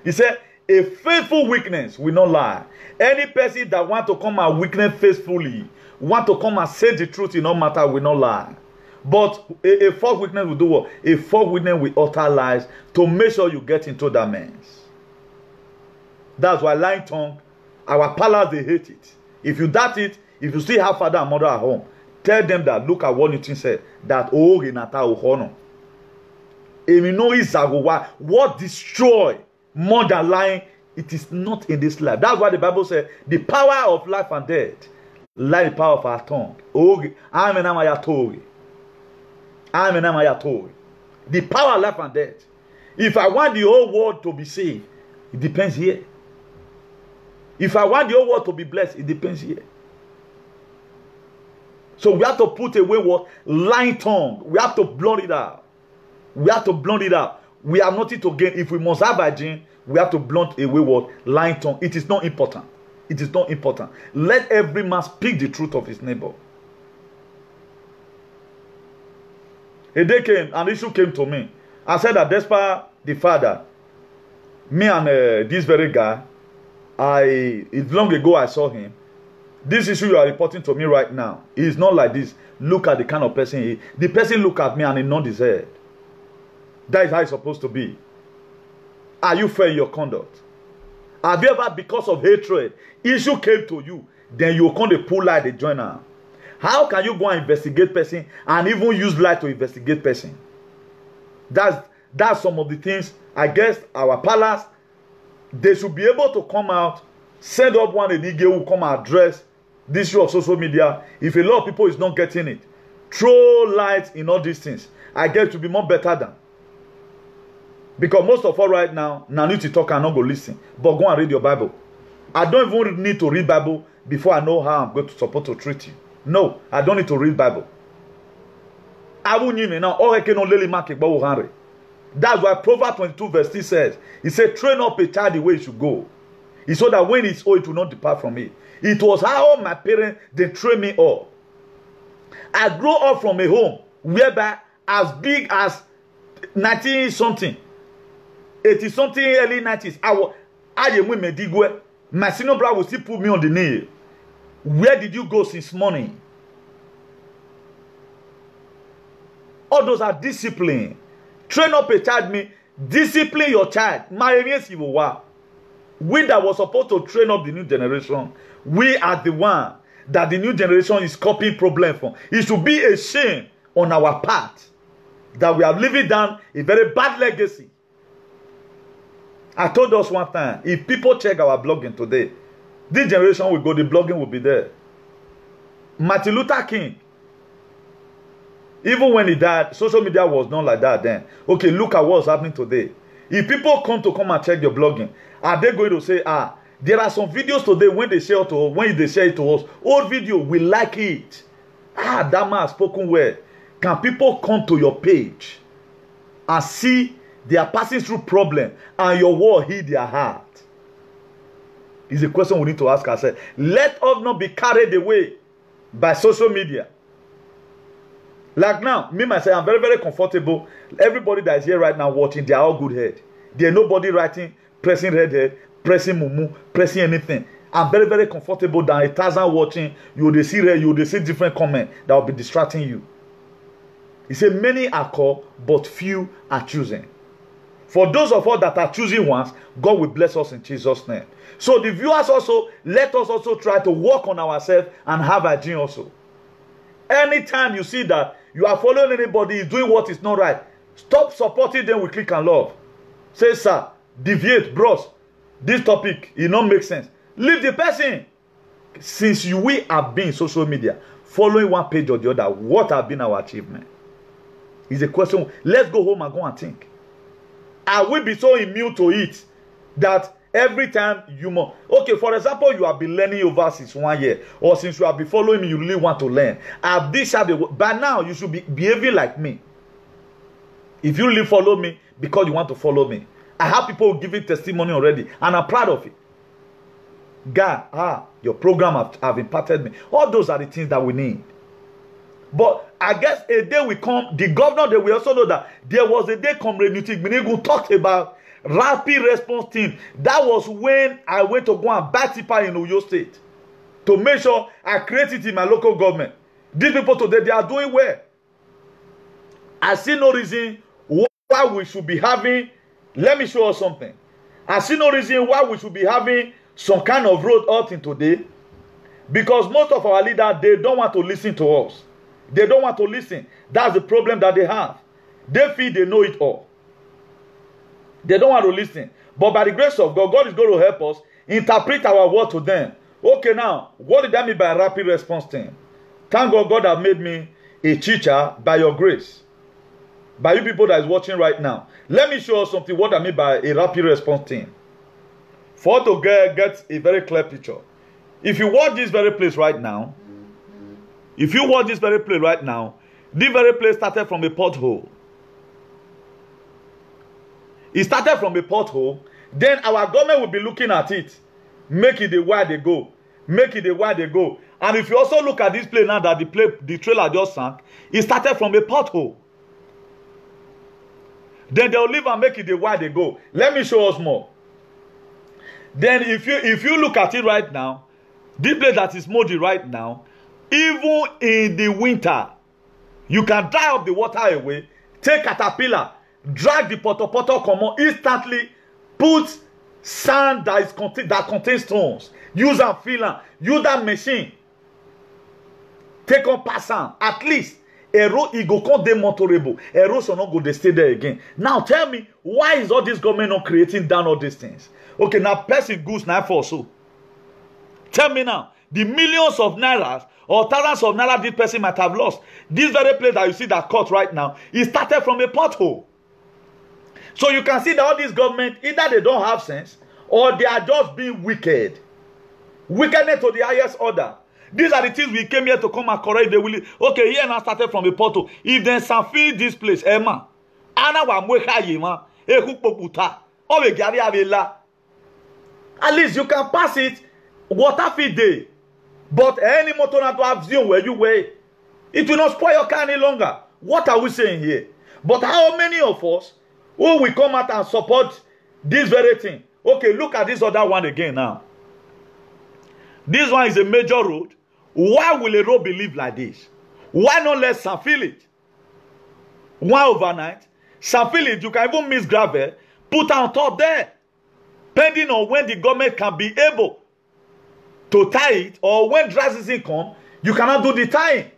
He said, a faithful witness will not lie. Any person that want to come and witness faithfully, want to come and say the truth in no matter, will not lie. But a false witness will do what? A false witness will utter lies to make sure you get into that mess. That's why lying tongue, our palace, they hate it. If you doubt it, if you still have father and mother at home, tell them that, look at what Newton said, that oh, Renata Ohono. What destroy more than lying, it is not in this life. That's why the Bible said, the power of life and death lie in the power of our tongue. The power of life and death. If I want the whole world to be saved, it depends here. If I want the whole world to be blessed, it depends here. So we have to put away what? Lying tongue. We have to blot it out. We have to blot it out. We have nothing to gain. If we must have hygiene, we have to blunt away what? Lying tongue. It is not important. It is not important. Let every man speak the truth of his neighbor. A day came, an issue came to me. I said that despite the father, me and this very guy, it's long ago I saw him. This issue you are reporting to me right now, he is not like this. Look at the kind of person he is. The person look at me and he nod his head. That is how it's supposed to be. Are you fair in your conduct? Have you ever, because of hatred, issue came to you, then you come to pull light, the joiner? How can you go and investigate person and even use light to investigate person? That's some of the things, I guess, our palace, they should be able to come out, send up one Enige who come and address this issue of social media. If a lot of people is not getting it, throw light in all these things. I guess to be more better than. Because most of all right now need to talk and not go listen. But go and read your Bible. I don't even need to read Bible before I know how I'm going to support to treat you. No, I don't need to read Bible. That's why Proverbs 22 verse 3 says, he said, train up a child the way he should go. It's so that when he's old, it will not depart from me. It was how my parents, they trained me up. I grew up from a home whereby as big as 90 something, 80 something, early 90s, my senior brother will still put me on the knee. Where did you go since morning? All those are discipline. Train up a child, me discipline your child. We that was supposed to train up the new generation, we are the one that the new generation is copying problem from. It should be a shame on our part that we are living down a very bad legacy. I told us one time, if people check our blogging today, this generation will go, the blogging will be there. Martin Luther King, even when he died, social media was not like that then. Okay, look at what's happening today. If people come and check your blogging, are they going to say, there are some videos today when they share it to us, old video, we like it. That man has spoken well. Can people come to your page and see they are passing through problem and your word hit their heart? Is a question we need to ask ourselves. Let us not be carried away by social media. Like now, me myself, I'm very, very comfortable. Everybody that is here right now watching, they are all good head. There's nobody writing, pressing red head, pressing mumu, pressing anything. I'm very, very comfortable than 1,000 watching. You will see red, you will see different comment that will be distracting you. He said, many are called, but few are chosen. For those of us that are choosing ones, God will bless us in Jesus' name. So the viewers also, let us also try to work on ourselves and have a gene also. Anytime you see that you are following anybody doing what is not right, stop supporting them with click and love. Say, sir, deviate, bros. This topic, it don't make sense. Leave the person. Since we have been social media, following one page or the other, what have been our achievement? Is a question. Let's go home and go and think. Are we be so immune to it that every time you must? Okay, for example, you have been learning over since 1 year, or since you have been following me, you really want to learn. By now, you should be behaving like me. If you really follow me because you want to follow me, I have people giving testimony already, and I'm proud of it. God, your program have impacted me. All those are the things that we need. But I guess a day will come, the governor, they will also know that there was a day community Minigu talked about rapid response team. That was when I went to go and buy tipa in Uyo State to make sure I create it in my local government. These people today, they are doing well. I see no reason why we should be having, let me show us something. I see no reason why we should be having some kind of road outing today, because most of our leaders, they don't want to listen to us. They don't want to listen. That's the problem that they have. They feel they know it all. They don't want to listen. But by the grace of God, God is going to help us interpret our word to them. Okay, now, what did that mean by a rapid response team? Thank God, God has made me a teacher by your grace. By you people that is watching right now. Let me show you something what I mean by a rapid response team. For to get a very clear picture. If you watch this very place right now, this very place started from a pothole. It started from a pothole. Then our government will be looking at it. Make it the way they go. Make it the way they go. And if you also look at this place now that the trailer just sank, it started from a pothole. Then they'll leave and make it the way they go. Let me show us more. Then if you look at it right now, this place that is muddy right now, even in the winter, you can dry up the water away, take caterpillar, drag the poto come on, instantly put sand that contains stones, use and fill am, use that machine, take on passant, at least a road it go come demontorable, erosion not go to stay there again. Now tell me, why is all this government not creating down all these things? Okay, now person goose now for so. Tell me now, the millions of nairas or thousands of naira this person might have lost. This very place that you see that cut right now, it started from a pothole. So you can see that all this government, either they don't have sense or they are just being wicked. Wickedness to the highest order. These are the things we came here to come and correct. They will, okay, here now started from a pothole. If they fill this place, Emma, at least you can pass it, water feed day. But any motor not to have zone where you weigh, it will not spoil your car any longer. What are we saying here? But how many of us who will come out and support this very thing? Okay, look at this other one again now. This one is a major road. Why will a road be lived like this? Why not let San fill it? One overnight, San fill it, you can even mix gravel, put on top there. Depending on when the government can be able to tie it, or when dry season come, you cannot do the tying.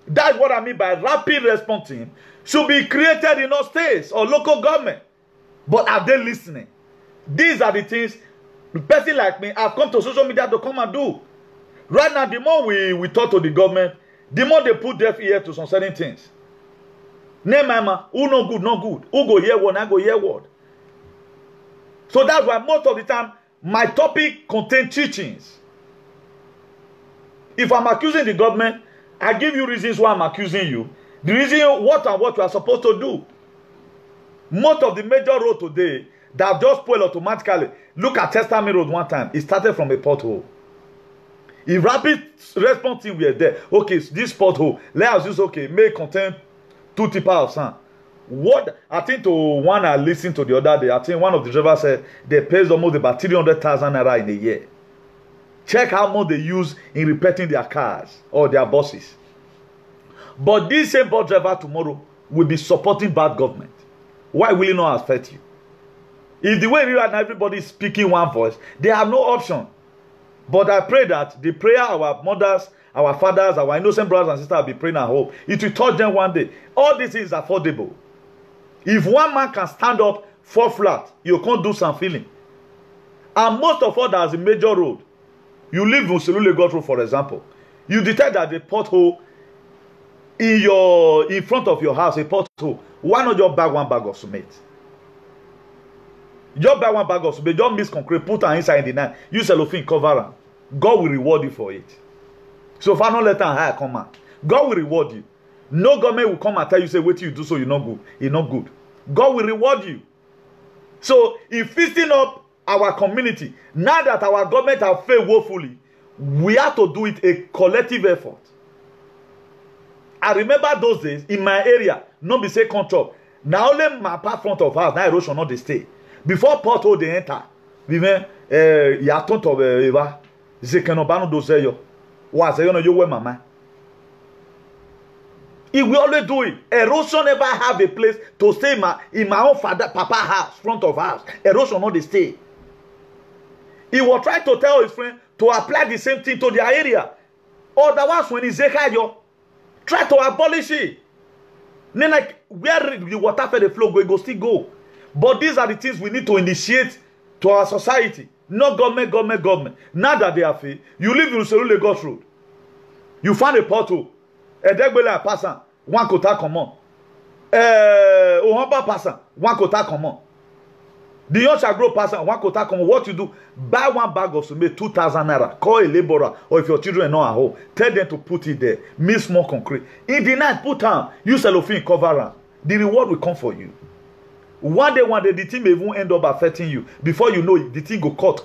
That's what I mean by rapid response team should be created in all states or local government. But are they listening? These are the things the person like me have come to social media to come and do. Right now, the more we talk to the government, the more they put deaf ear to some certain things. Name mama, who no good, no good. Who go hear one, I go hear word. So that's why most of the time, my topic contains teachings. If I'm accusing the government, I give you reasons why I'm accusing you. The reason what and what you are supposed to do. Most of the major road today that have just spoiled automatically. Look at Testament Road one time. It started from a pothole. If rapid response team were there, okay, this pothole, let us use, okay, may contain 2 tippers of sand. What I think to one I listened to the other day, I think one of the drivers said they pay almost about 300,000 naira in a year. Check how much they use in repairing their cars or their buses. But this same bus driver tomorrow will be supporting bad government. Why will it not affect you? If the way right now everybody is speaking one voice, they have no option. But I pray that the prayer our mothers, our fathers, our innocent brothers and sisters will be praying at home, it will touch them one day. All this is affordable. If one man can stand up, fall flat, you can't do some feeling. And most of all, there's a major road. You live in Uselule Got Road, for example. You detect that the pothole in front of your house, a pothole. Why not just buy one bag of cement? Just buy one bag of cement, just mix concrete, put her inside the night. Use cellophane, cover her. God will reward you for it. So if I don't let her hire come out, God will reward you. No government will come and tell you, say, wait till you do so, you're not good. You're not good. God will reward you. So if feasting up our community, now that our government have failed woefully, we have to do it a collective effort. I remember those days in my area, no be say control. Now only my part front of house, now erosion not they stay. Before pothole they enter, we mean ya ton of eva, zekenobano dozeyo, was you know you where mama. If we always do it, erosion never have a place to stay in my own father, papa house, front of house. Erosion not they stay. He will try to tell his friend to apply the same thing to their area. Otherwise, when he's Zekayo, try to abolish it. Then like where the water for the flow go still go. But these are the things we need to initiate to our society. Not government. Now that they are failed, you live in Uselule Got Road. You find a pothole. A degbele person, one quota common. Ohamba person, one quota common. The young shall grow person, one quota common. What you do? Buy one bag of cement, 2,000 naira. Call a laborer, or if your children are not at home, tell them to put it there. Mix more concrete. In the night, put down. Use cellophane, cover them. The reward will come for you. One day, the thing may even end up affecting you. Before you know it, the thing go cut.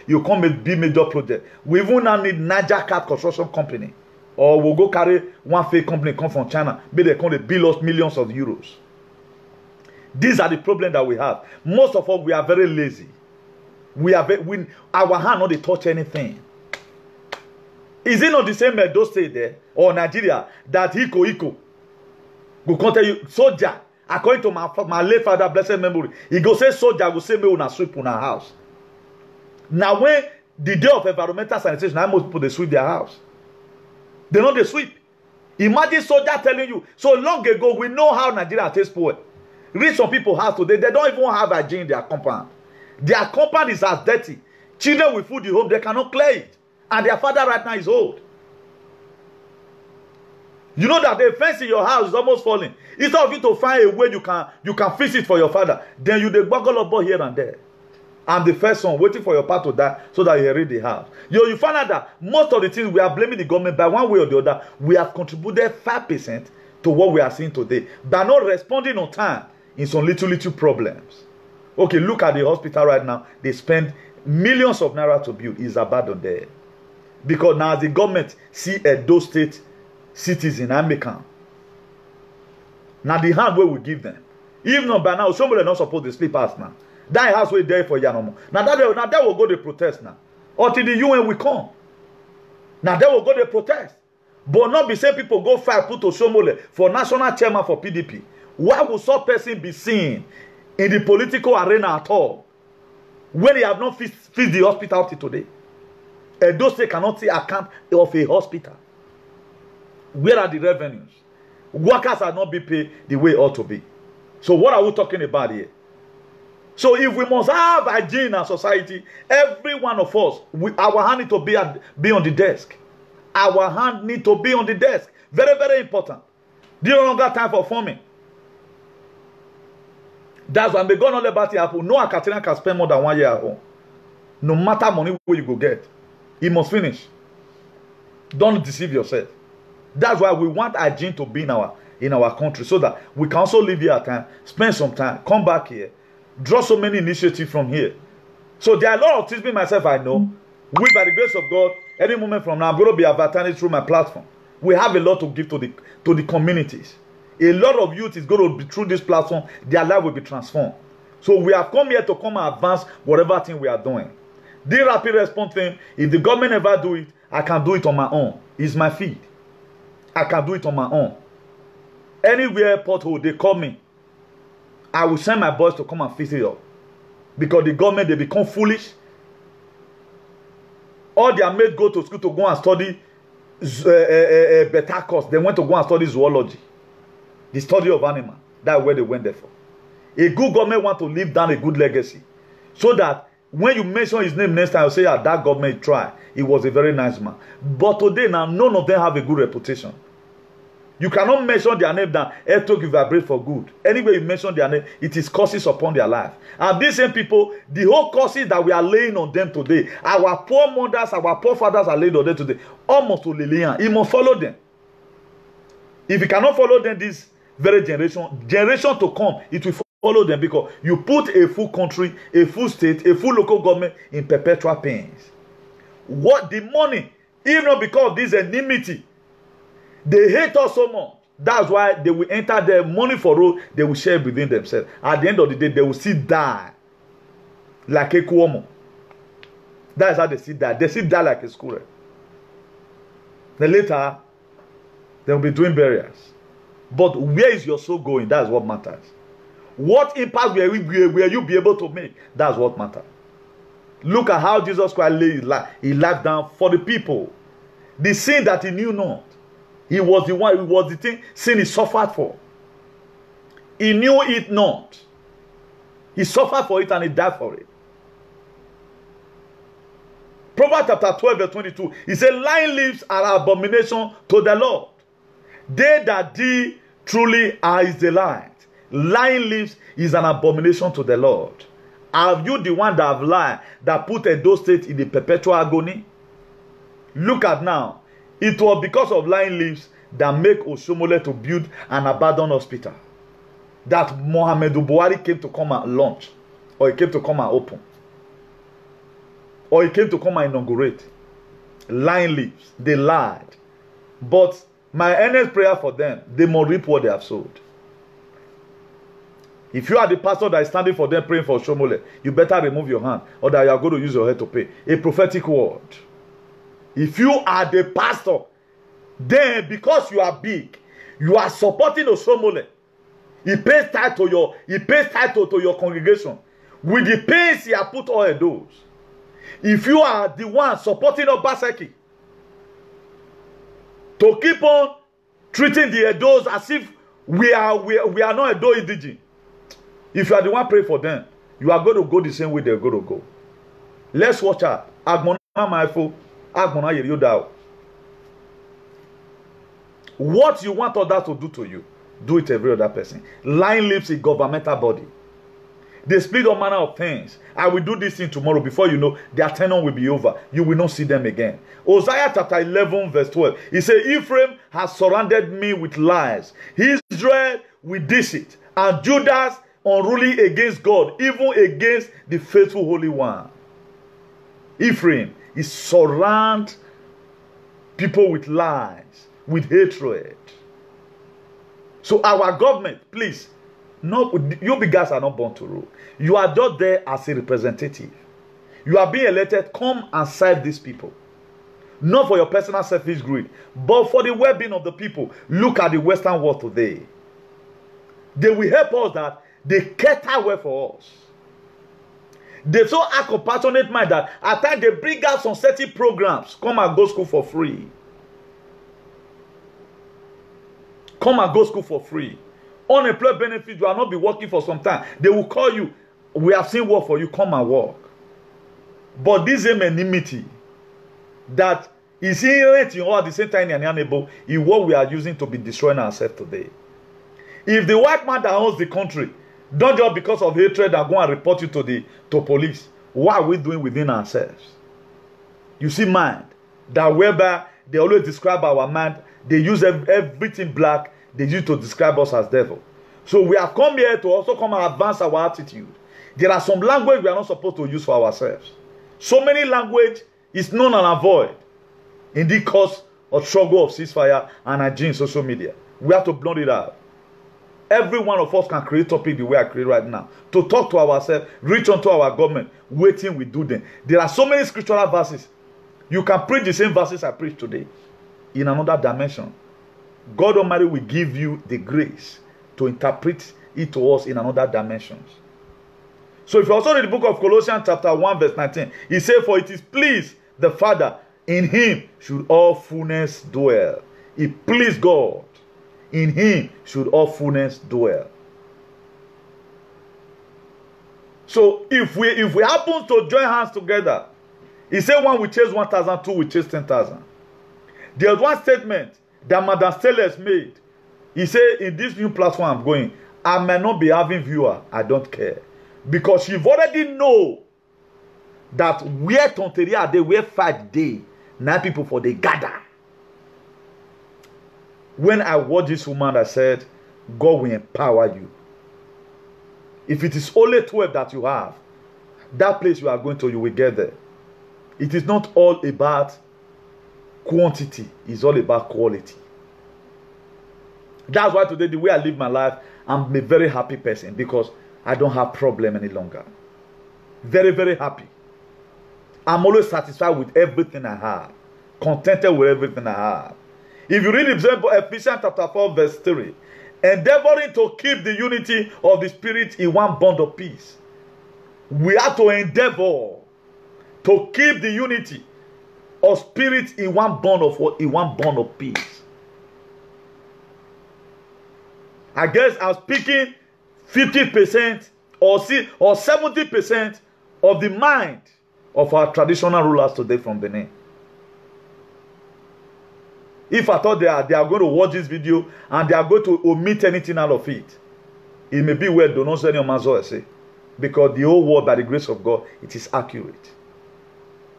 You come with big major project. We even now need Niger Cat Construction Company. Or we'll go carry one fake company come from China. Maybe they come to bill us millions of euros. These are the problems that we have. Most of us, we are very lazy. Our hand not they touch anything. Is it not the same Edo State there or Nigeria that Iko go come tell you soldier? According to my late father, blessed memory, he go say soldier go say me una sweep una house. Now when the day of environmental sanitation, most people they sweep their house. They know they sweep. Imagine soldier telling you. So long ago, we know how Nigeria takes poor. Reach some people house today, they don't even have a gene in their compound. Their compound is as dirty. Children will food the home, they cannot clear it. And their father right now is old. You know that the fence in your house is almost falling. Instead of you to find a way you can fix it for your father, then you dey buckle up here and there. I'm the first one waiting for your part to die so that you inherit the house. You find out that most of the things we are blaming the government by one way or the other, we have contributed 5% to what we are seeing today by not responding on time in some little problems. Okay, look at the hospital right now. They spend millions of naira to build. It's abandoned there. Because now the government see Edo State citizen American. Now the hand where we give them. Even not by now, somebody not supposed to sleep house now. That house will there for you no more. Now that will go to protest now. Until the UN will come. Now they will go to protest. But not be saying people go fight put to Shomole for national chairman for PDP. Why would some person be seen in the political arena at all when he have not fixed the hospital till today? Edo State cannot see account of a hospital. Where are the revenues? Workers are not being paid the way it ought to be. So what are we talking about here? So if we must have hygiene in our society, every one of us, our hand need to be on the desk. Our hand need to be on the desk. Very, very important. Do you no longer time for farming? That's why may God not let bad thing happen. No Akatina can spend more than 1 year at home. No matter money where you go get, it must finish. Don't deceive yourself. That's why we want hygiene to be in our country, so that we can also live here at time, spend some time, come back here, draw so many initiatives from here. So there are a lot of things, me myself, I know. We, by the grace of God, any moment from now, I'm going to be advertising through my platform. We have a lot to give to the communities. A lot of youth is going to be through this platform, their life will be transformed. So we have come here to come and advance whatever thing we are doing. The rapid response thing, if the government never do it, I can do it on my own. It's my feed. I can do it on my own. Anywhere pothole, they call me. I will send my boys to come and fix it up. Because the government, they become foolish. All their mates go to school to go and study better course. They went to go and study zoology. The study of animals. That's where they went there for. A good government want to leave down a good legacy. So that when you mention his name next time, you say, that government tried. He was a very nice man. But today now, none of them have a good reputation. You cannot mention their name that it took you vibrate for good. Anyway you mention their name, it is curses upon their life. And these same people, the whole curses that we are laying on them today, our poor mothers, our poor fathers are laying on them today, almost to Lilian. He must follow them. If you cannot follow them this very generation to come, it will follow them, because you put a full country, a full state, a full local government in perpetual pains. What the money, even not because of this enmity, they hate us so much. That's why they will enter their money for road, they will share within themselves. At the end of the day, they will still die like a Cuomo. That's how they still die. They still die like a squirrel. Then later, they will be doing burials. But where is your soul going? That's what matters. What impact will you be able to make? That's what matters. Look at how Jesus Christ laid his life down for the people. The sin that he knew not. He was the one, it was the thing sin he suffered for. He knew it not. He suffered for it and he died for it. Proverbs chapter 12 verse 22. He said, lying lips are an abomination to the Lord. They that deal truly are his delight. Lying lips is an abomination to the Lord. Are you the one that have lied, that put Edo State in the perpetual agony? Look at now. It was because of lying lips that make Oshiomhole to build an abandoned hospital. That Muhammadu Buhari came to come and launch. Or he came to come and open. Or he came to come and inaugurate. Lying lips. They lied. But my earnest prayer for them, they must reap what they have sowed. If you are the pastor that is standing for them praying for Oshiomhole, you better remove your hand, or that you are going to use your head to pay. A prophetic word. If you are the pastor, then because you are big, you are supporting Oshiomhole. He pays title to your congregation. With the pains he has put all of those. If you are the one supporting Obaseki, to keep on treating the Edos as if we are not Edo indigene. If you are the one praying for them, you are going to go the same way they're going to go. Let's watch out. What you want others to do to you, do it to every other person. Lying lips is a governmental body. They split all manner of things. I will do this thing tomorrow. Before you know, their tenure will be over. You will not see them again. Hosea chapter 11 verse 12. He said, Ephraim has surrounded me with lies. Israel with deceit. And Judas unruly against God, even against the faithful Holy One. Ephraim is surround people with lies, with hatred. So our government, please, you big guys are not born to rule. You are just there as a representative. You are being elected. Come and serve these people. Not for your personal selfish greed, but for the well-being of the people. Look at the Western world today. They will help us that they cater well for us. They so have compassionate mind that at times they bring out some certain programs. Come and go school for free. Come and go school for free. Unemployed benefits, you will not be working for some time. They will call you. We have seen work for you. Come and work. But this same enmity that is inherent in all at the same time and unable is what we are using to be destroying ourselves today. If the white man that owns the country don't just because of hatred and go and report you to police, what are we doing within ourselves? You see, mind that whereby they always describe our mind, they use everything black, they use to describe us as devil. So we have come here to also come and advance our attitude. There are some language we are not supposed to use for ourselves. So many language is known and avoid in the cause of struggle of ceasefire and hygiene social media. We have to blot it out. Every one of us can create topic the way I create right now. To talk to ourselves, reach onto our government, waiting we do them. There are so many scriptural verses. You can preach the same verses I preach today in another dimension. God Almighty will give you the grace to interpret it to us in another dimensions. So if you also read the book of Colossians chapter 1 verse 19, he said, for it is pleased the Father, in him should all fullness dwell. It pleased God. In him should all fullness dwell. So if we happen to join hands together, he said one will chase 1,000, two will chase 10,000. There's one statement that Madam Stellers made. He said, in this new platform I'm going, I may not be having viewer. I don't care. Because you've already know that where Tonteria they where fight day, now people for they gather. When I watched this woman that said, God will empower you. If it is only 12 that you have, that place you are going to, you will get there. It is not all about quantity. It's all about quality. That's why today, the way I live my life, I'm a very happy person because I don't have problem any longer. Very, very happy. I'm always satisfied with everything I have. Contented with everything I have. If you read Ephesians chapter 4 verse 3, endeavoring to keep the unity of the Spirit in one bond of peace. We have to endeavor to keep the unity of spirit in one bond of peace. I guess I'm speaking 50% or 70% of the mind of our traditional rulers today from Benin. If I thought they are going to watch this video and they are going to omit anything out of it, it may be where do not say any man say, because the whole word by the grace of God, it is accurate.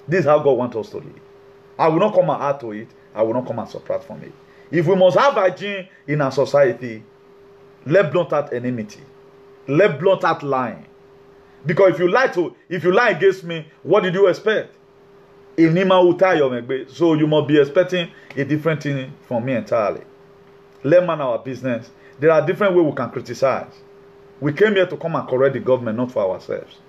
This is how God wants us to live. I will not come and add to it. I will not come and subtract from it. If we must have hygiene in our society, let blunt out enmity. Let blunt out lying. Because if you lie against me, what did you expect? So you must be expecting a different thing from me entirely. Let man our business. There are different ways we can criticize. We came here to come and correct the government, not for ourselves.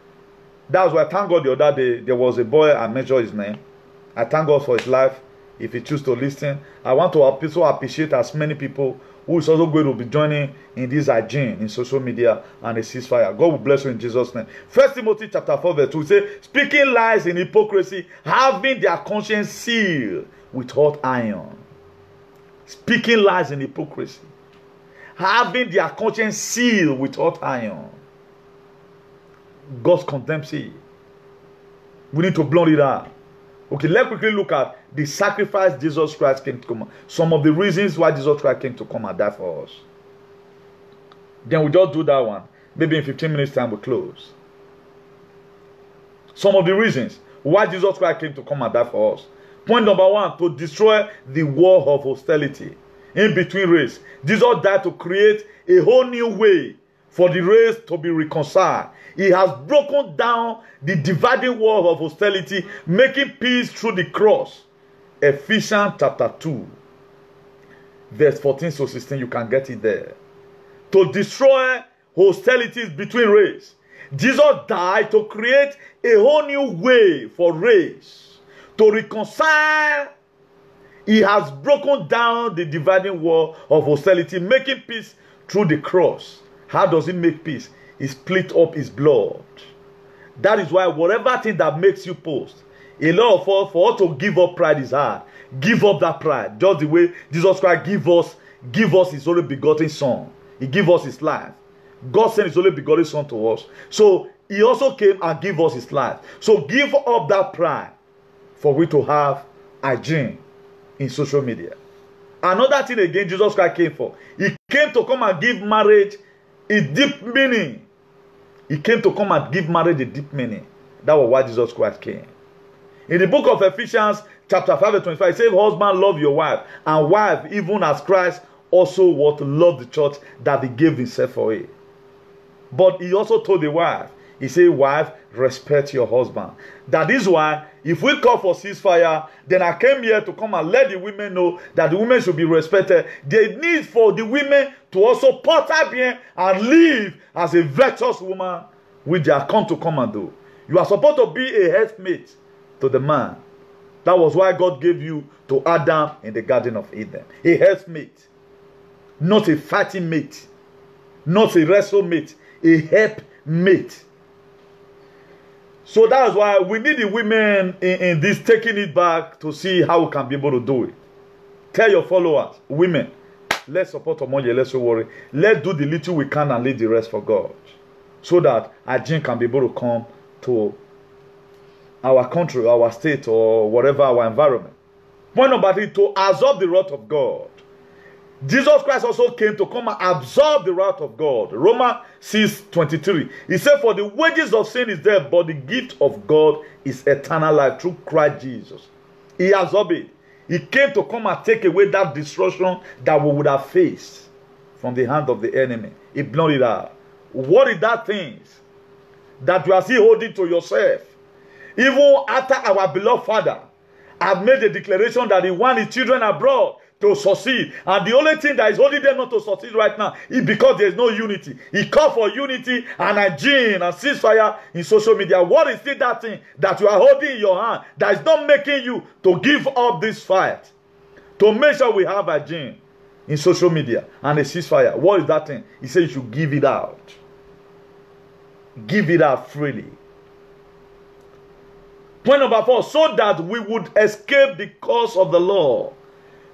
That's why, thank God, the other day there was a boy, I mentioned his name. I thank God for his life. If he chooses to listen, I want to also appreciate as many people who is also going to be joining in this hygiene in social media and a ceasefire. God will bless you in Jesus' name. 1 Timothy chapter 4 verse 2 says, speaking lies in hypocrisy, having their conscience sealed with hot iron. Speaking lies in hypocrisy, having their conscience sealed with hot iron. God condemns it. We need to blow it out. Okay, let's quickly look at the sacrifice Jesus Christ came to come. Some of the reasons why Jesus Christ came to come and die for us. Then we just do that one. Maybe in 15 minutes time we close. Some of the reasons why Jesus Christ came to come and die for us. Point number one, to destroy the war of hostility in between race. Jesus died to create a whole new way for the race to be reconciled. He has broken down the dividing wall of hostility, making peace through the cross. Ephesians chapter 2, verse 14 to 16, you can get it there. To destroy hostilities between race. Jesus died to create a whole new way for race. To reconcile, he has broken down the dividing wall of hostility, making peace through the cross. How does he make peace? He split up his blood. That is why whatever thing that makes you post, a lot of us, for us to give up pride is hard. Give up that pride. Just the way Jesus Christ give us his only begotten son. He give us his life. God sent his only begotten son to us. So he also came and gave us his life. So give up that pride for we to have hygiene in social media. Another thing again Jesus Christ came for. He came to come and give marriage a deep meaning. He came to come and give marriage a deep meaning. That was why Jesus Christ came. In the book of Ephesians chapter 5 verse 25, it says, husband, love your wife, and wife, even as Christ also what loved the church, that he gave himself for it. But he also told the wife, he said, wife, respect your husband. That is why, if we call for ceasefire, then I came here to come and let the women know that the women should be respected. They need for the women to also put up here and live as a virtuous woman, which they are come and do. You are supposed to be a helpmate to the man. That was why God gave you to Adam in the Garden of Eden. A helpmate. Not a fighting mate. Not a wrestle mate. A helpmate. So that's why we need the women in this taking it back to see how we can be able to do it. Tell your followers, women, let's support Omoye, let's worry. Let's do the little we can and leave the rest for God. So that hygiene can be able to come to our country, our state, or whatever our environment. Point number 3, to absorb the wrath of God. Jesus Christ also came to come and absorb the wrath of God. Romans 6:23. He said, for the wages of sin is death, but the gift of God is eternal life through Christ Jesus. He absorbed it. He came to come and take away that destruction that we would have faced from the hand of the enemy. He blotted it out. What is that thing that you are still holding to yourself? Even after our beloved Father have made a declaration that he wants his children abroad to succeed, and the only thing that is holding them not to succeed right now is because there is no unity. He called for unity and hygiene and ceasefire in social media. What is it, that thing that you are holding in your hand that is not making you to give up this fight? To make sure we have hygiene in social media and a ceasefire. What is that thing? He said you should give it out. Give it out freely. Point number 4, so that we would escape the curse of the law.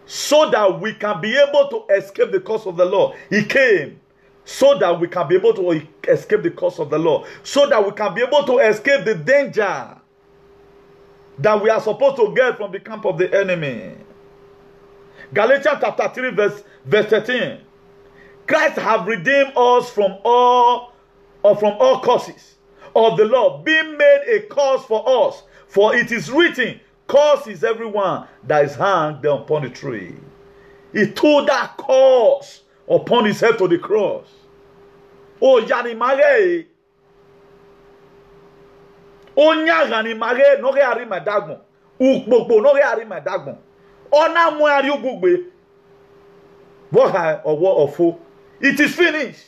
So that we can be able to escape the curse of the law. He came so that we can be able to escape the curse of the law. So that we can be able to escape the danger that we are supposed to get from the camp of the enemy. Galatians chapter 3 verse 13. Christ have redeemed us from all curses of the law, being made a curse for us. For it is written, curse is everyone that is hanged upon the tree. He took that curse upon his head to the cross. Oh, Yanimare. Oh, Yanimare, no re my dagmo. Ukbogbo, no re my dagmo. Ona mo ari ubugbe. What or what of foe? It is finished.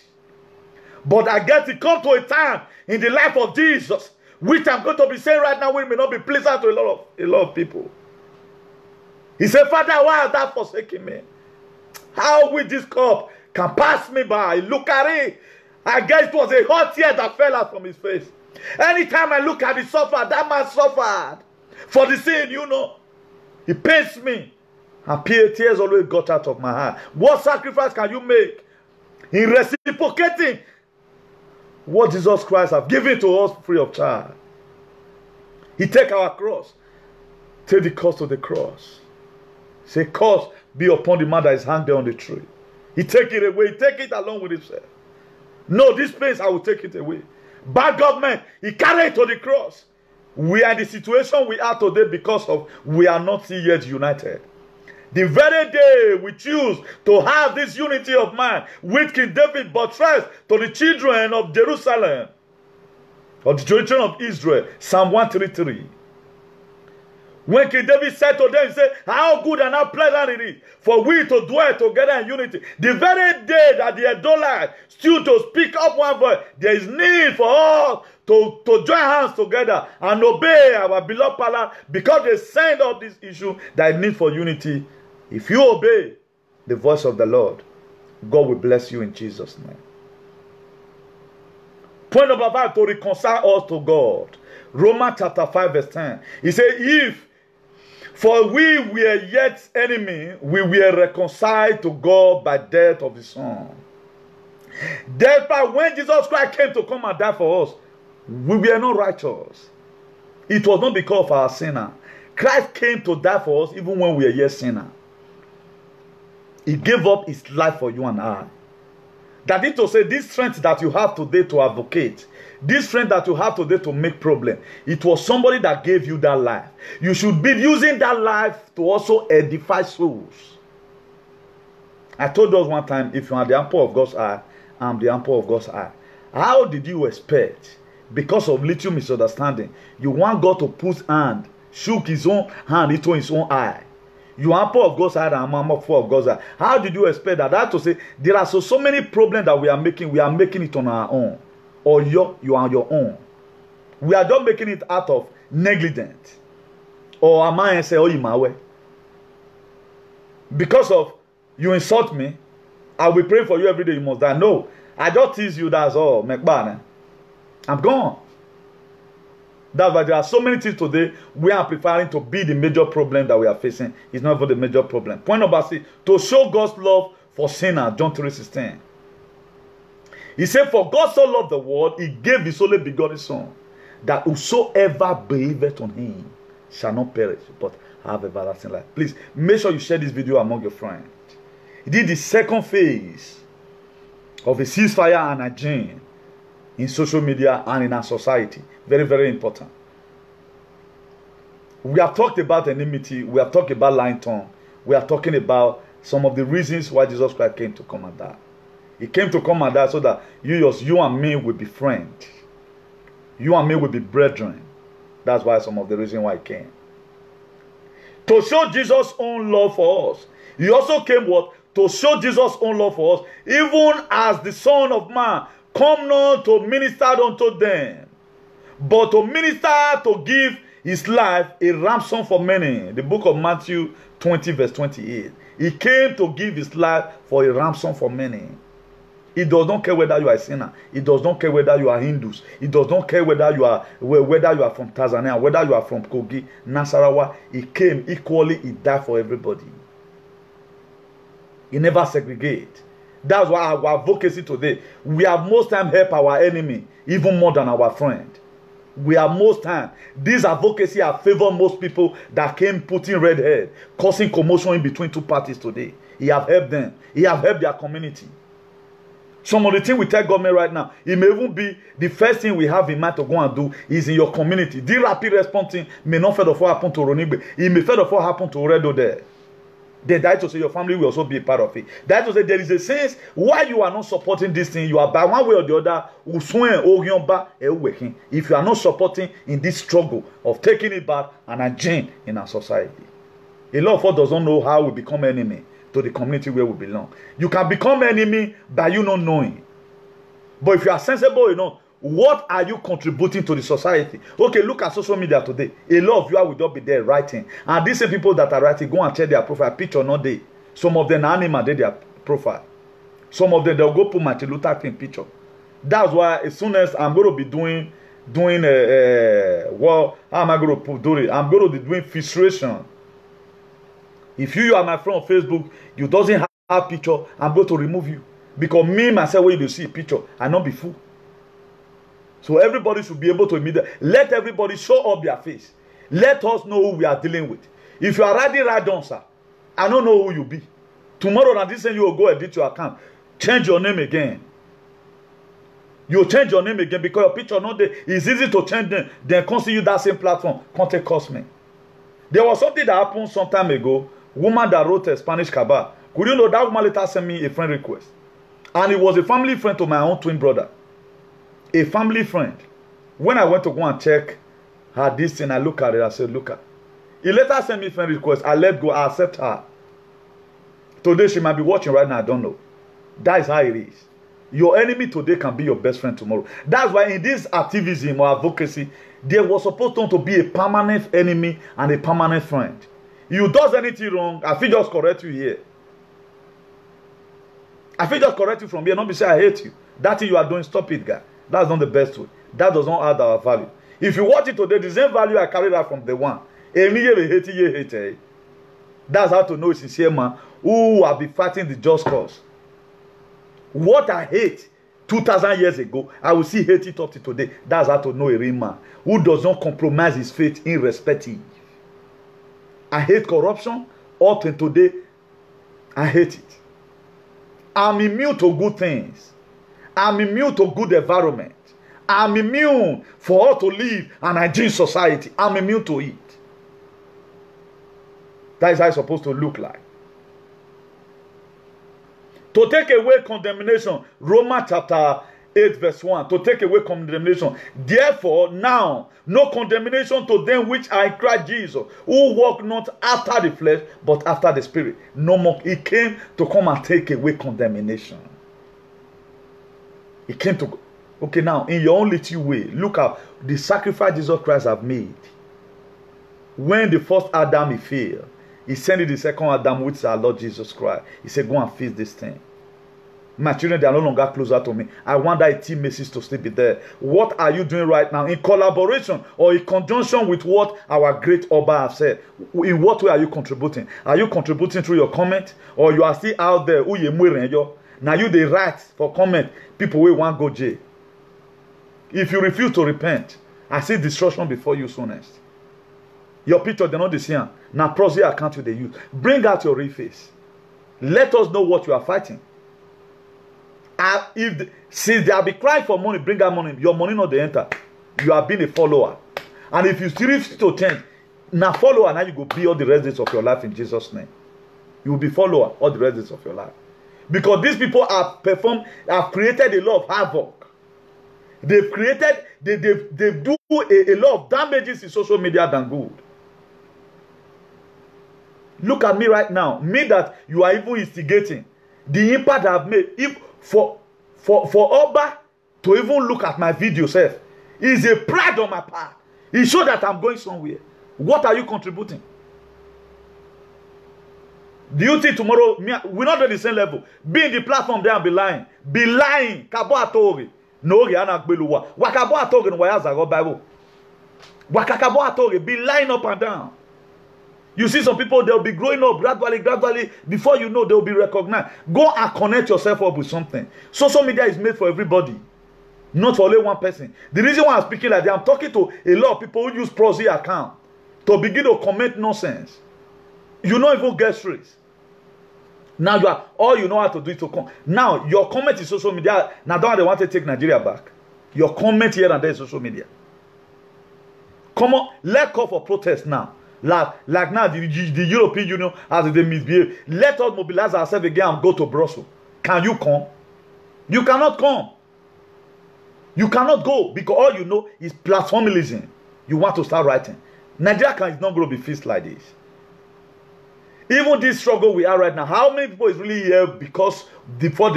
But I guess it come to a time in the life of Jesus, which I'm going to be saying right now, which may not be pleasant to a lot of people. He said, Father, why has that forsaken me? How will this cup can pass me by? Look at it. I guess it was a hot tear that fell out from his face. Anytime I look at the suffer, that man suffered for the sin, you know. He pains me. And tears always got out of my heart. What sacrifice can you make in reciprocating what Jesus Christ has given to us free of charge? He take our cross. Take the cross to the cross. Say, curse be upon the man that is hanged there on the tree. He take it away. He take it along with himself. No, this pain, I will take it away. Bad government, he carried it to the cross. We are in the situation we are today because of we are not yet united. The very day we choose to have this unity of mind, which King David buttressed to the children of Jerusalem, or the children of Israel, Psalm 133. When King David said to them, he said, how good and how pleasant it is for we to dwell together in unity. The very day that the Adonai stood to speak up one voice, there is need for us to join hands together and obey our beloved Father, because they send up this issue that is need for unity. If you obey the voice of the Lord, God will bless you in Jesus' name. Point number 5, to reconcile us to God. Romans chapter 5 verse 10. He said, if for we were yet enemy, we were reconciled to God by death of his Son. Therefore, when Jesus Christ came to come and die for us, we were not righteous. It was not because of our sinner. Christ came to die for us even when we were yet sinner. He gave up his life for you and I. That is to say, this strength that you have today to advocate, this strength that you have today to make problem, it was somebody that gave you that life. You should be using that life to also edify souls. I told us one time, if you are the apple of God's eye, I'm the apple of God's eye. How did you expect, because of little misunderstanding, you want God to put hand, shook his own hand into his own eye? You are apple of God's eye and I'm apple of God's eye. How did you expect that? That to say, there are so many problems that we are making it on our own. Or you are on your own. We are just making it out of negligence. Or am I say, oh, you my way? Because of you insult me, I will pray for you every day you must die. No, I just tease you, that's all. I'm gone. That's why there are so many things today we are preparing to be the major problem that we are facing. It's not even the major problem. Point number 6, to show God's love for sinners, John 3:16. He said, for God so loved the world, he gave his only begotten Son, that whosoever believeth on him shall not perish, but have everlasting life. Please, make sure you share this video among your friends. He did the second phase of a ceasefire and a gene in social media and in our society. Very, very important. We have talked about enmity. We have talked about lying tongue. We are talking about some of the reasons why Jesus Christ came to come and die. He came to come and die so that you and me will be friends. You and me will be brethren. That's why some of the reasons why he came. To show Jesus' own love for us. He also came what? To show Jesus' own love for us. Even as the Son of Man come not to minister unto them, but to minister, to give his life a ransom for many. The book of Matthew 20 verse 28. He came to give his life for a ransom for many. It does not care whether you are a sinner. It does not care whether you are Hindus. It does not care whether you are from Tanzania, whether you are from Kogi, Nasarawa. He came equally. He died for everybody. He never segregate. That's why our advocacy today, we have most time help our enemy even more than our friend. We are most time. This advocacy have favored most people that came putting red head, causing commotion in between two parties today. He have helped them. He have helped their community. Some of the things we tell government right now, it may even be the first thing we have in mind to go and do is in your community. The rapid response thing may not first of all happen to Ronigbe. It may first of all happen to Redo there. They die to say your family will also be a part of it. That to say there is a sense why you are not supporting this thing. You are by one way or the other. If you are not supporting in this struggle of taking it back and aging in our society. A lot of us doesn't know how we become enemy to the community where we belong. You can become enemy by you not knowing. But if you are sensible enough, what are you contributing to the society? Okay, look at social media today. A lot of you will just be there writing. And these same people that are writing, go and check their profile picture, not they. Some of them are animal, they their profile. Some of them, they'll go put Martin Luther King picture. That's why as soon as I'm going to be doing well, how am I going to do it? I'm going to be doing filtration. If you are my friend on Facebook, you doesn't have picture, I'm going to remove you. Because me, myself, when you see a picture, I not be fool. So everybody should be able to immediately let everybody show up their face. Let us know who we are dealing with. If you are already right on, sir, I don't know who you be. Tomorrow, and this thing you will go edit your account. Change your name again. You change your name again because your picture not there. It's easy to change them. Then consider you that same platform. Contact cost me. There was something that happened some time ago. Woman that wrote a Spanish cabal. Could you know that woman later sent me a friend request? And it was a family friend to my own twin brother. A family friend. When I went to go and check her this thing, I look at it, I said, look at it. He later sent me a friend request. I let go, I accept her. Today she might be watching right now, I don't know. That is how it is. Your enemy today can be your best friend tomorrow. That's why in this activism or advocacy, there was supposed to be a permanent enemy and a permanent friend. You does anything wrong, I feel just correct you here. I feel just correct you from here, not be say I hate you. That thing you are doing, stop it, guy. That's not the best way. That does not add our value. If you watch it today, the same value I carried out from the one. That's how to know a sincere man who have been fighting the just cause. What I hate 2,000 years ago, I will see hate it up to today. That's how to know a real man who does not compromise his faith irrespective. I hate corruption up to today. I hate it. I'm immune to good things. I'm immune to good environment. I'm immune for us to live an hygiene society. I'm immune to it. That is how it's supposed to look like. To take away condemnation, Romans chapter 8 verse 1. To take away condemnation. Therefore, now, no condemnation to them which are in Christ Jesus, who walk not after the flesh, but after the Spirit. No more. He came to come and take away condemnation. He came to... Okay, now, in your own little way, look at the sacrifice Jesus Christ have made. When the first Adam he failed, he sent the second Adam, which is our Lord Jesus Christ. He said, go and fix this thing. My children, they are no longer closer to me. I want that team message to still be there. What are you doing right now? In collaboration or in conjunction with what our great Oba have said? In what way are you contributing? Are you contributing through your comment? Or you are still out there? Now you they write for comment. People will want go jail. If you refuse to repent, I see destruction before you soonest. Your picture, they're not the same. Now, proxy account you they use. Bring out your real face. Let us know what you are fighting. Since they have been crying for money, bring out money. Your money not the enter. You have been a follower. And if you still refuse to change, now follower, now you go be all the rest of your life in Jesus' name. You will be follower all the rest of your life. Because these people have created a lot of havoc. They've created, they do a lot of damages in social media than good. Look at me right now. Me that you are even instigating. The impact I've made. If for Oba to even look at my video self is a pride on my part. It shows that I'm going somewhere. What are you contributing? Do you think tomorrow we're not on the same level? Be in the platform there and be lying. Be lying. Kabo atori. No riana beluwa. Wakabo atori no wayaza go Bible. Wakakabo atori. Be lying up and down. You see some people, they'll be growing up gradually. Before you know, they'll be recognized. Go and connect yourself up with something. Social media is made for everybody. Not for only one person. The reason why I'm speaking like that, I'm talking to a lot of people who use proxy account to begin to comment nonsense. You don't even get straight. Now you are all you know how to do is to come. Now your comment in social media. Now don't they want to take Nigeria back? Your comment here and there is social media. Come on, let's call for protest now. Like now the European Union as they misbehave. Let us mobilize ourselves again and go to Brussels. Can you come? You cannot come. You cannot go because all you know is platformism. You want to start writing. Nigeria is not going to be fixed like this. Even this struggle we are right now, how many people is really here because they want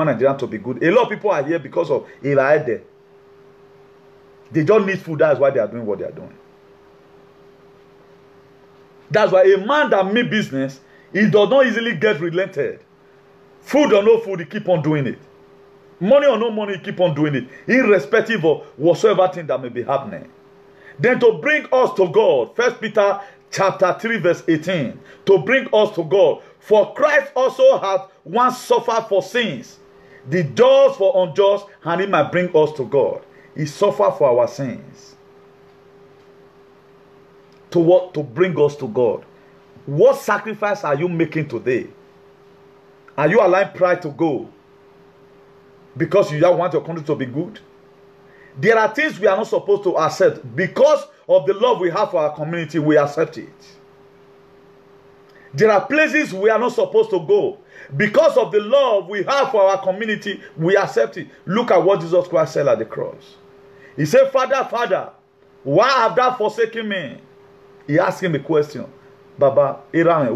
Nigeria to be good? A lot of people are here because of Iraede. They don't need food. That's why they are doing what they are doing. That's why a man that means business, he does not easily get relented. Food or no food, he keep on doing it. Money or no money, he keep on doing it. Irrespective of whatsoever thing that may be happening. Then to bring us to God, 1 Peter chapter 3 verse 18. To bring us to God. For Christ also hath once suffered for sins. The just for unjust, and he might bring us to God. He suffered for our sins. To what? To bring us to God. What sacrifice are you making today? Are you allowing pride to go? Because you don't want your country to be good? There are things we are not supposed to accept. Because of the love we have for our community, we accept it. There are places we are not supposed to go. Because of the love we have for our community, we accept it. Look at what Jesus Christ said at the cross. He said, Father, Father, why have thou forsaken me? He asked him a question. Baba, he began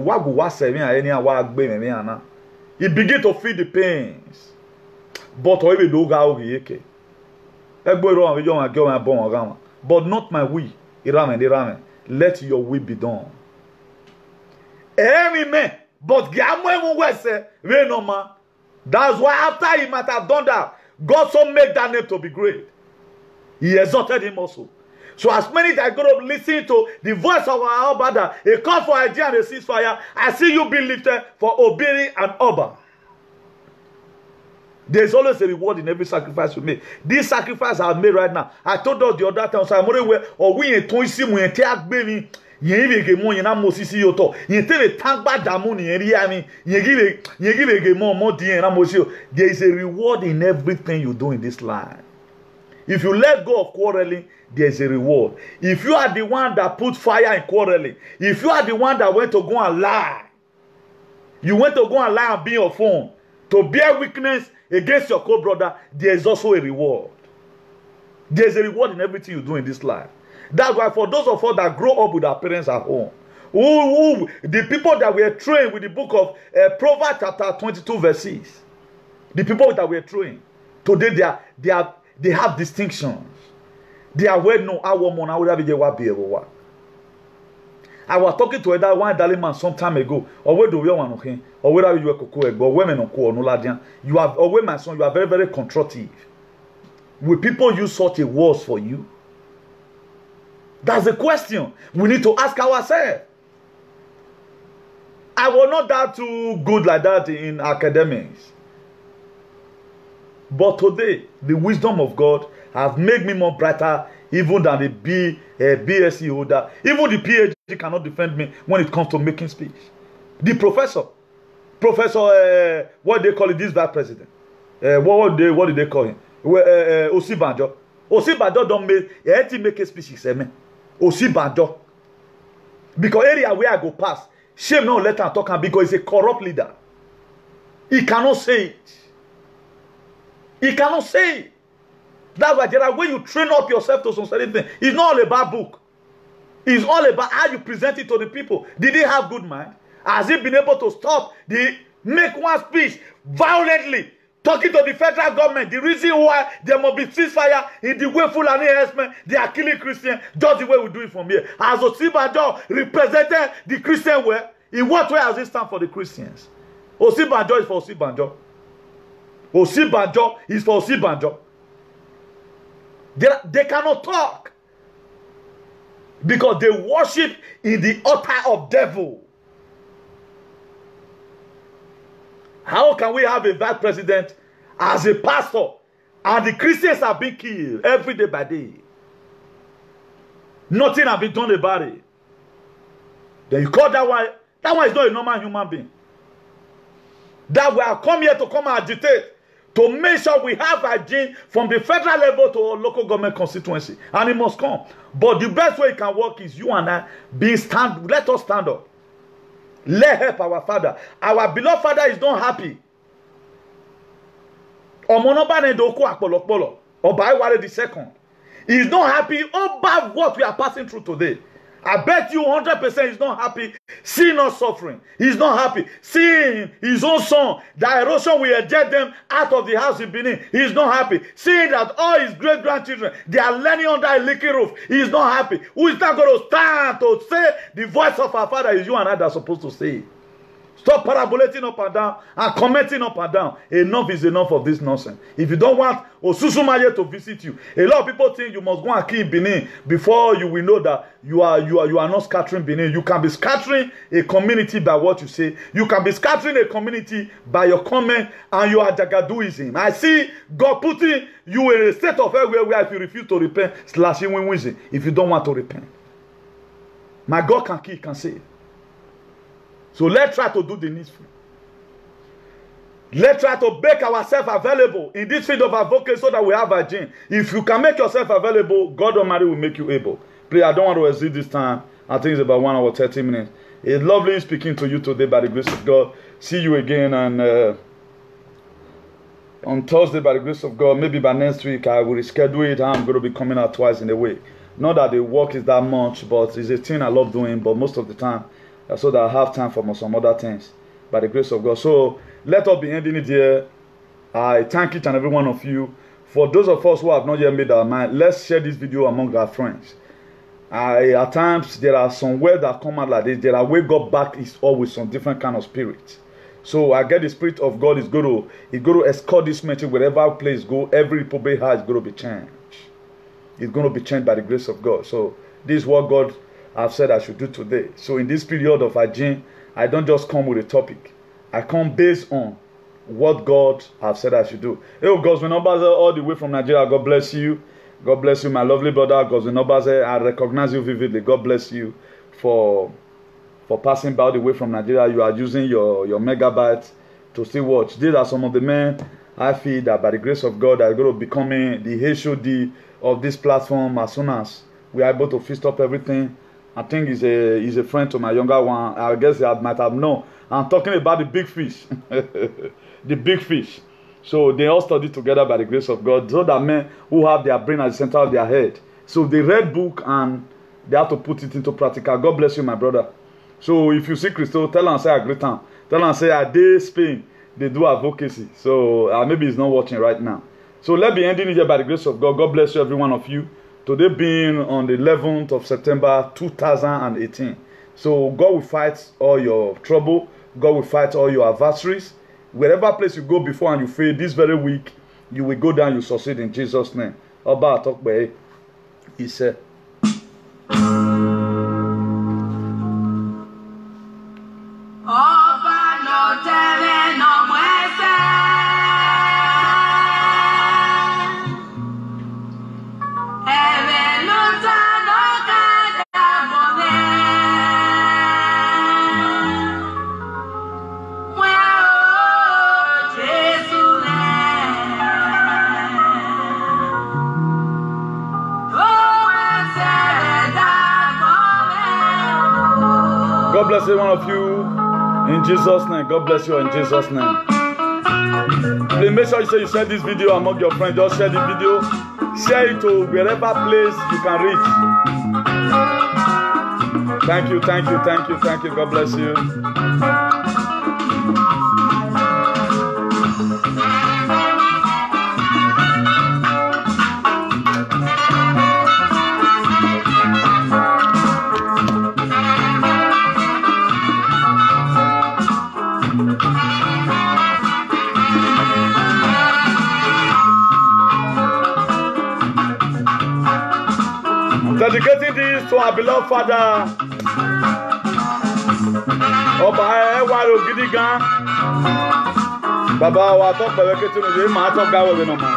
to feel the pains. But not my will. Let your will be done. But that's why after he might have done that, God so made that name to be great. He exalted him also. So as many that go up listen to the voice of our Abba, a call for idea and a ceasefire, I see you be lifted for obeying and Abba. There's always a reward in every sacrifice we make. This sacrifice I have made right now. I told us the other time, so I'm already or we ain't to see me take baby. You give more, you know, Mosisi Yoto. You tell a tank bad damon in Riami. You give more dear and Mosio. There is a reward in everything you do in this life. If you let go of quarreling, there's a reward. If you are the one that put fire in quarreling, if you are the one that went to go and lie, you went to go and lie and be your phone to bear witness against your co-brother, there is also a reward. There is a reward in everything you do in this life. That's why for those of us that grow up with our parents at home, the people that were trained with the book of Proverbs chapter 22 verse 6, the people that were trained, today they have distinctions. They are well known. I was talking to a one darling man some time ago. Or where do we want to or whether you are or women or no ladian. You have always my son, you are very, very constructive. Will people use such a words for you? That's the question we need to ask ourselves. I was not that too good like that in academics. But today, the wisdom of God has made me more brighter even than the BSc holder. Even the PhD cannot defend me when it comes to making speech. The professor, what they call it, this vice president. What did they call him? Osibanjo. Osibanjo don't make a speech. Osibanjo. Because area where I go past, shame not let him talk because he's a corrupt leader. He cannot say it. He cannot say it. That's why there are when you train up yourself to some certain thing. It's not all about book. It's all about how you present it to the people. Did he have good mind? Has he been able to stop make one speech violently talking to the federal government? The reason why there must be ceasefire in the way Fulani herdsmen, they are killing Christians, just the way we do it from here. As Osibanjo represented the Christian way, in what way has he stand for the Christians? Osibanjo is for Osibanjo. Osibanjo is for Osibanjo. They cannot talk because they worship in the altar of devil. How can we have a vice president as a pastor and the Christians are being killed every day by day? Nothing has been done about it. Then you call that one is not a normal human being. That we have come here to come and agitate, to make sure we have hygiene from the federal level to our local government constituency. And it must come. But the best way it can work is you and I let us stand up. Let help our father. Our beloved father is not happy. Oba the second. He is not happy about what we are passing through today. I bet you 100% he's not happy seeing us suffering. He's not happy seeing his own son, the erosion will eject them out of the house in Benin. He's not happy seeing that all his great-grandchildren, they are learning under a leaky roof. He's not happy. Who is not going to stand to say the voice of our father is you and I that are supposed to say it? Stop parabolating up and down and commenting up and down. Enough is enough of this nonsense. If you don't want Osusumaye to visit you, a lot of people think you must go and kill Benin before you will know that you are not scattering Benin. You can be scattering a community by what you say. You can be scattering a community by your comment and your Jagaduism. I see God putting you in a state of hell where if you refuse to repent, slashing win-win if you don't want to repent. My God can kill, can save. So let's try to do the needful. Let's try to make ourselves available in this field of advocacy so that we have a gene. If you can make yourself available, God Almighty will make you able. Please, I don't want to exceed this time. I think it's about 1 hour 30 minutes. It's lovely speaking to you today by the grace of God. See you again and on Thursday by the grace of God. Maybe by next week I will reschedule it. I'm going to be coming out twice in a week. Not that the work is that much, but it's a thing I love doing. But most of the time, so that I have time for some other things by the grace of God. So let us be ending it here. I thank each and every one of you. For those of us who have not yet made our mind, let's share this video among our friends. At times there are some words that come out like this. There are way God back is always some different kind of spirit. So I get the Spirit of God is going to escort this message wherever place go. Every Republic is going to be changed. It's going to be changed by the grace of God. So this is what God have said I should do today. So in this period of Ajin, I don't just come with a topic. I come based on what God have said I should do. Hey, God's numbers all the way from Nigeria. God bless you. God bless you, my lovely brother. God's numbers. I recognize you vividly. God bless you for passing by the way from Nigeria. You are using your megabytes to still watch. These are some of the men I feel that by the grace of God are going to becoming the HOD of this platform as soon as we are able to fist up everything. I think he's a friend to my younger one. I guess I might have known. I'm talking about the big fish. The big fish. So they all study together by the grace of God. So that men who have their brain at the center of their head. So they read book and they have to put it into practical. God bless you, my brother. So if you see Christo, tell him say I greet him. Tell him say I dey Spain. They do advocacy. So maybe he's not watching right now. So let's be ending here by the grace of God. God bless you, every one of you. Today being on the 11th of September 2018. So God will fight all your trouble. God will fight all your adversaries. Wherever place you go before and you fail, this very week, you will go down, you succeed in Jesus' name. Oba Atokbe, he said. God bless every one of you in Jesus' name. God bless you in Jesus' name. Please make sure you say you share this video among your friends. Just share the video. Share it to wherever place you can reach. Thank you, thank you, thank you, thank you. God bless you. Dedicating this to our beloved Father. Ọba ẹwà rẹ̀ ògidì gan. Bàbá wa tó pẹ̀lẹ́ kété ní ìyẹn máa tó ga wẹ̀rẹ̀ nà mà.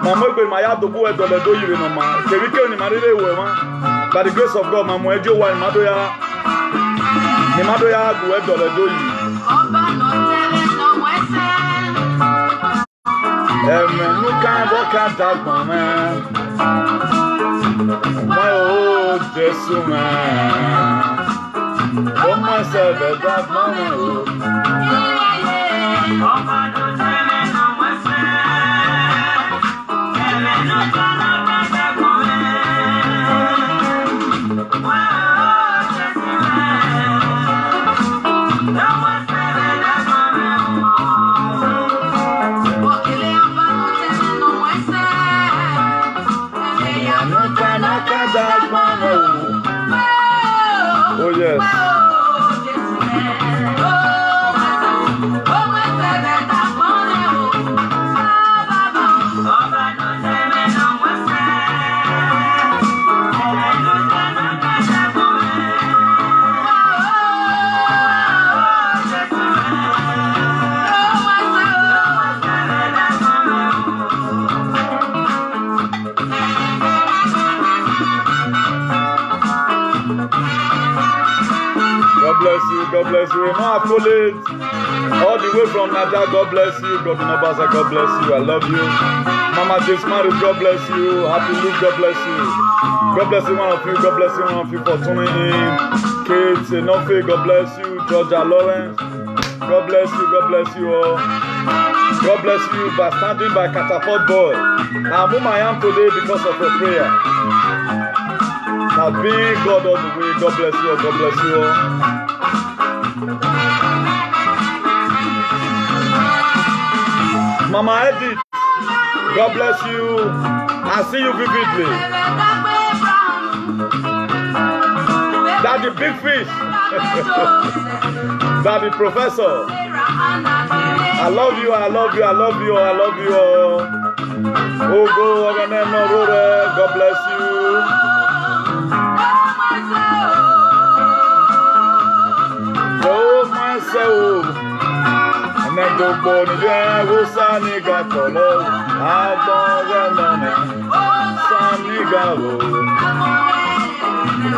Màmá ìgbè màá yá dògbò ẹ̀dọ̀lẹ̀ tó yìí nà mà. Kèríkè ní màá nílé ìwẹ̀ wọn. By the grace of God, màmú ẹjọ́ wa ìmádóyà. Ìmádóyà gùn ẹ̀dọ̀lẹ̀ tó yìí. Ẹ̀mẹ̀nú kan bọ́ká dàgbọ̀n mẹ́. Moi, oh, Jésus, comment ça va d'abord? Oh yes. God bless you. Emma College, all the way from Naja, God bless you. Governor Baza, God bless you. I love you. Mama Jesmaris, God bless you. Happy Luke, God bless you. God bless you, one of you. God bless you, one of you for tuning in. Kate Enofe, God bless you. Georgia Lawrence, God bless you. God bless you all. God bless you by standing by Catapult Boy. I'm whom I am today because of your prayer. Now being God all the way. God bless you all. God bless you all. Mama Edith, God bless you. I see you vividly. Daddy Big Fish. Daddy Professor. I love you, I love you, I love you, I love you all. Oh, go, God bless you. Oh, my soul. And then go born again, oh, Saniga, follow. I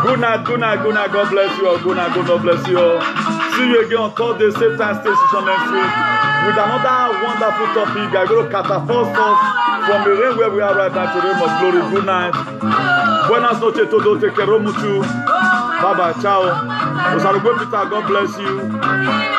Good night, good night, good night. God bless you all. Good night, God bless you all. See you again on Thursday, same time, station next week with another wonderful topic. I'm going to catapult us from the rain where we are right now to the realm of glory. Good night. Buenas noches, todo. Te quiero mucho. Bye bye. Ciao. Osarugwe Peter, God bless you.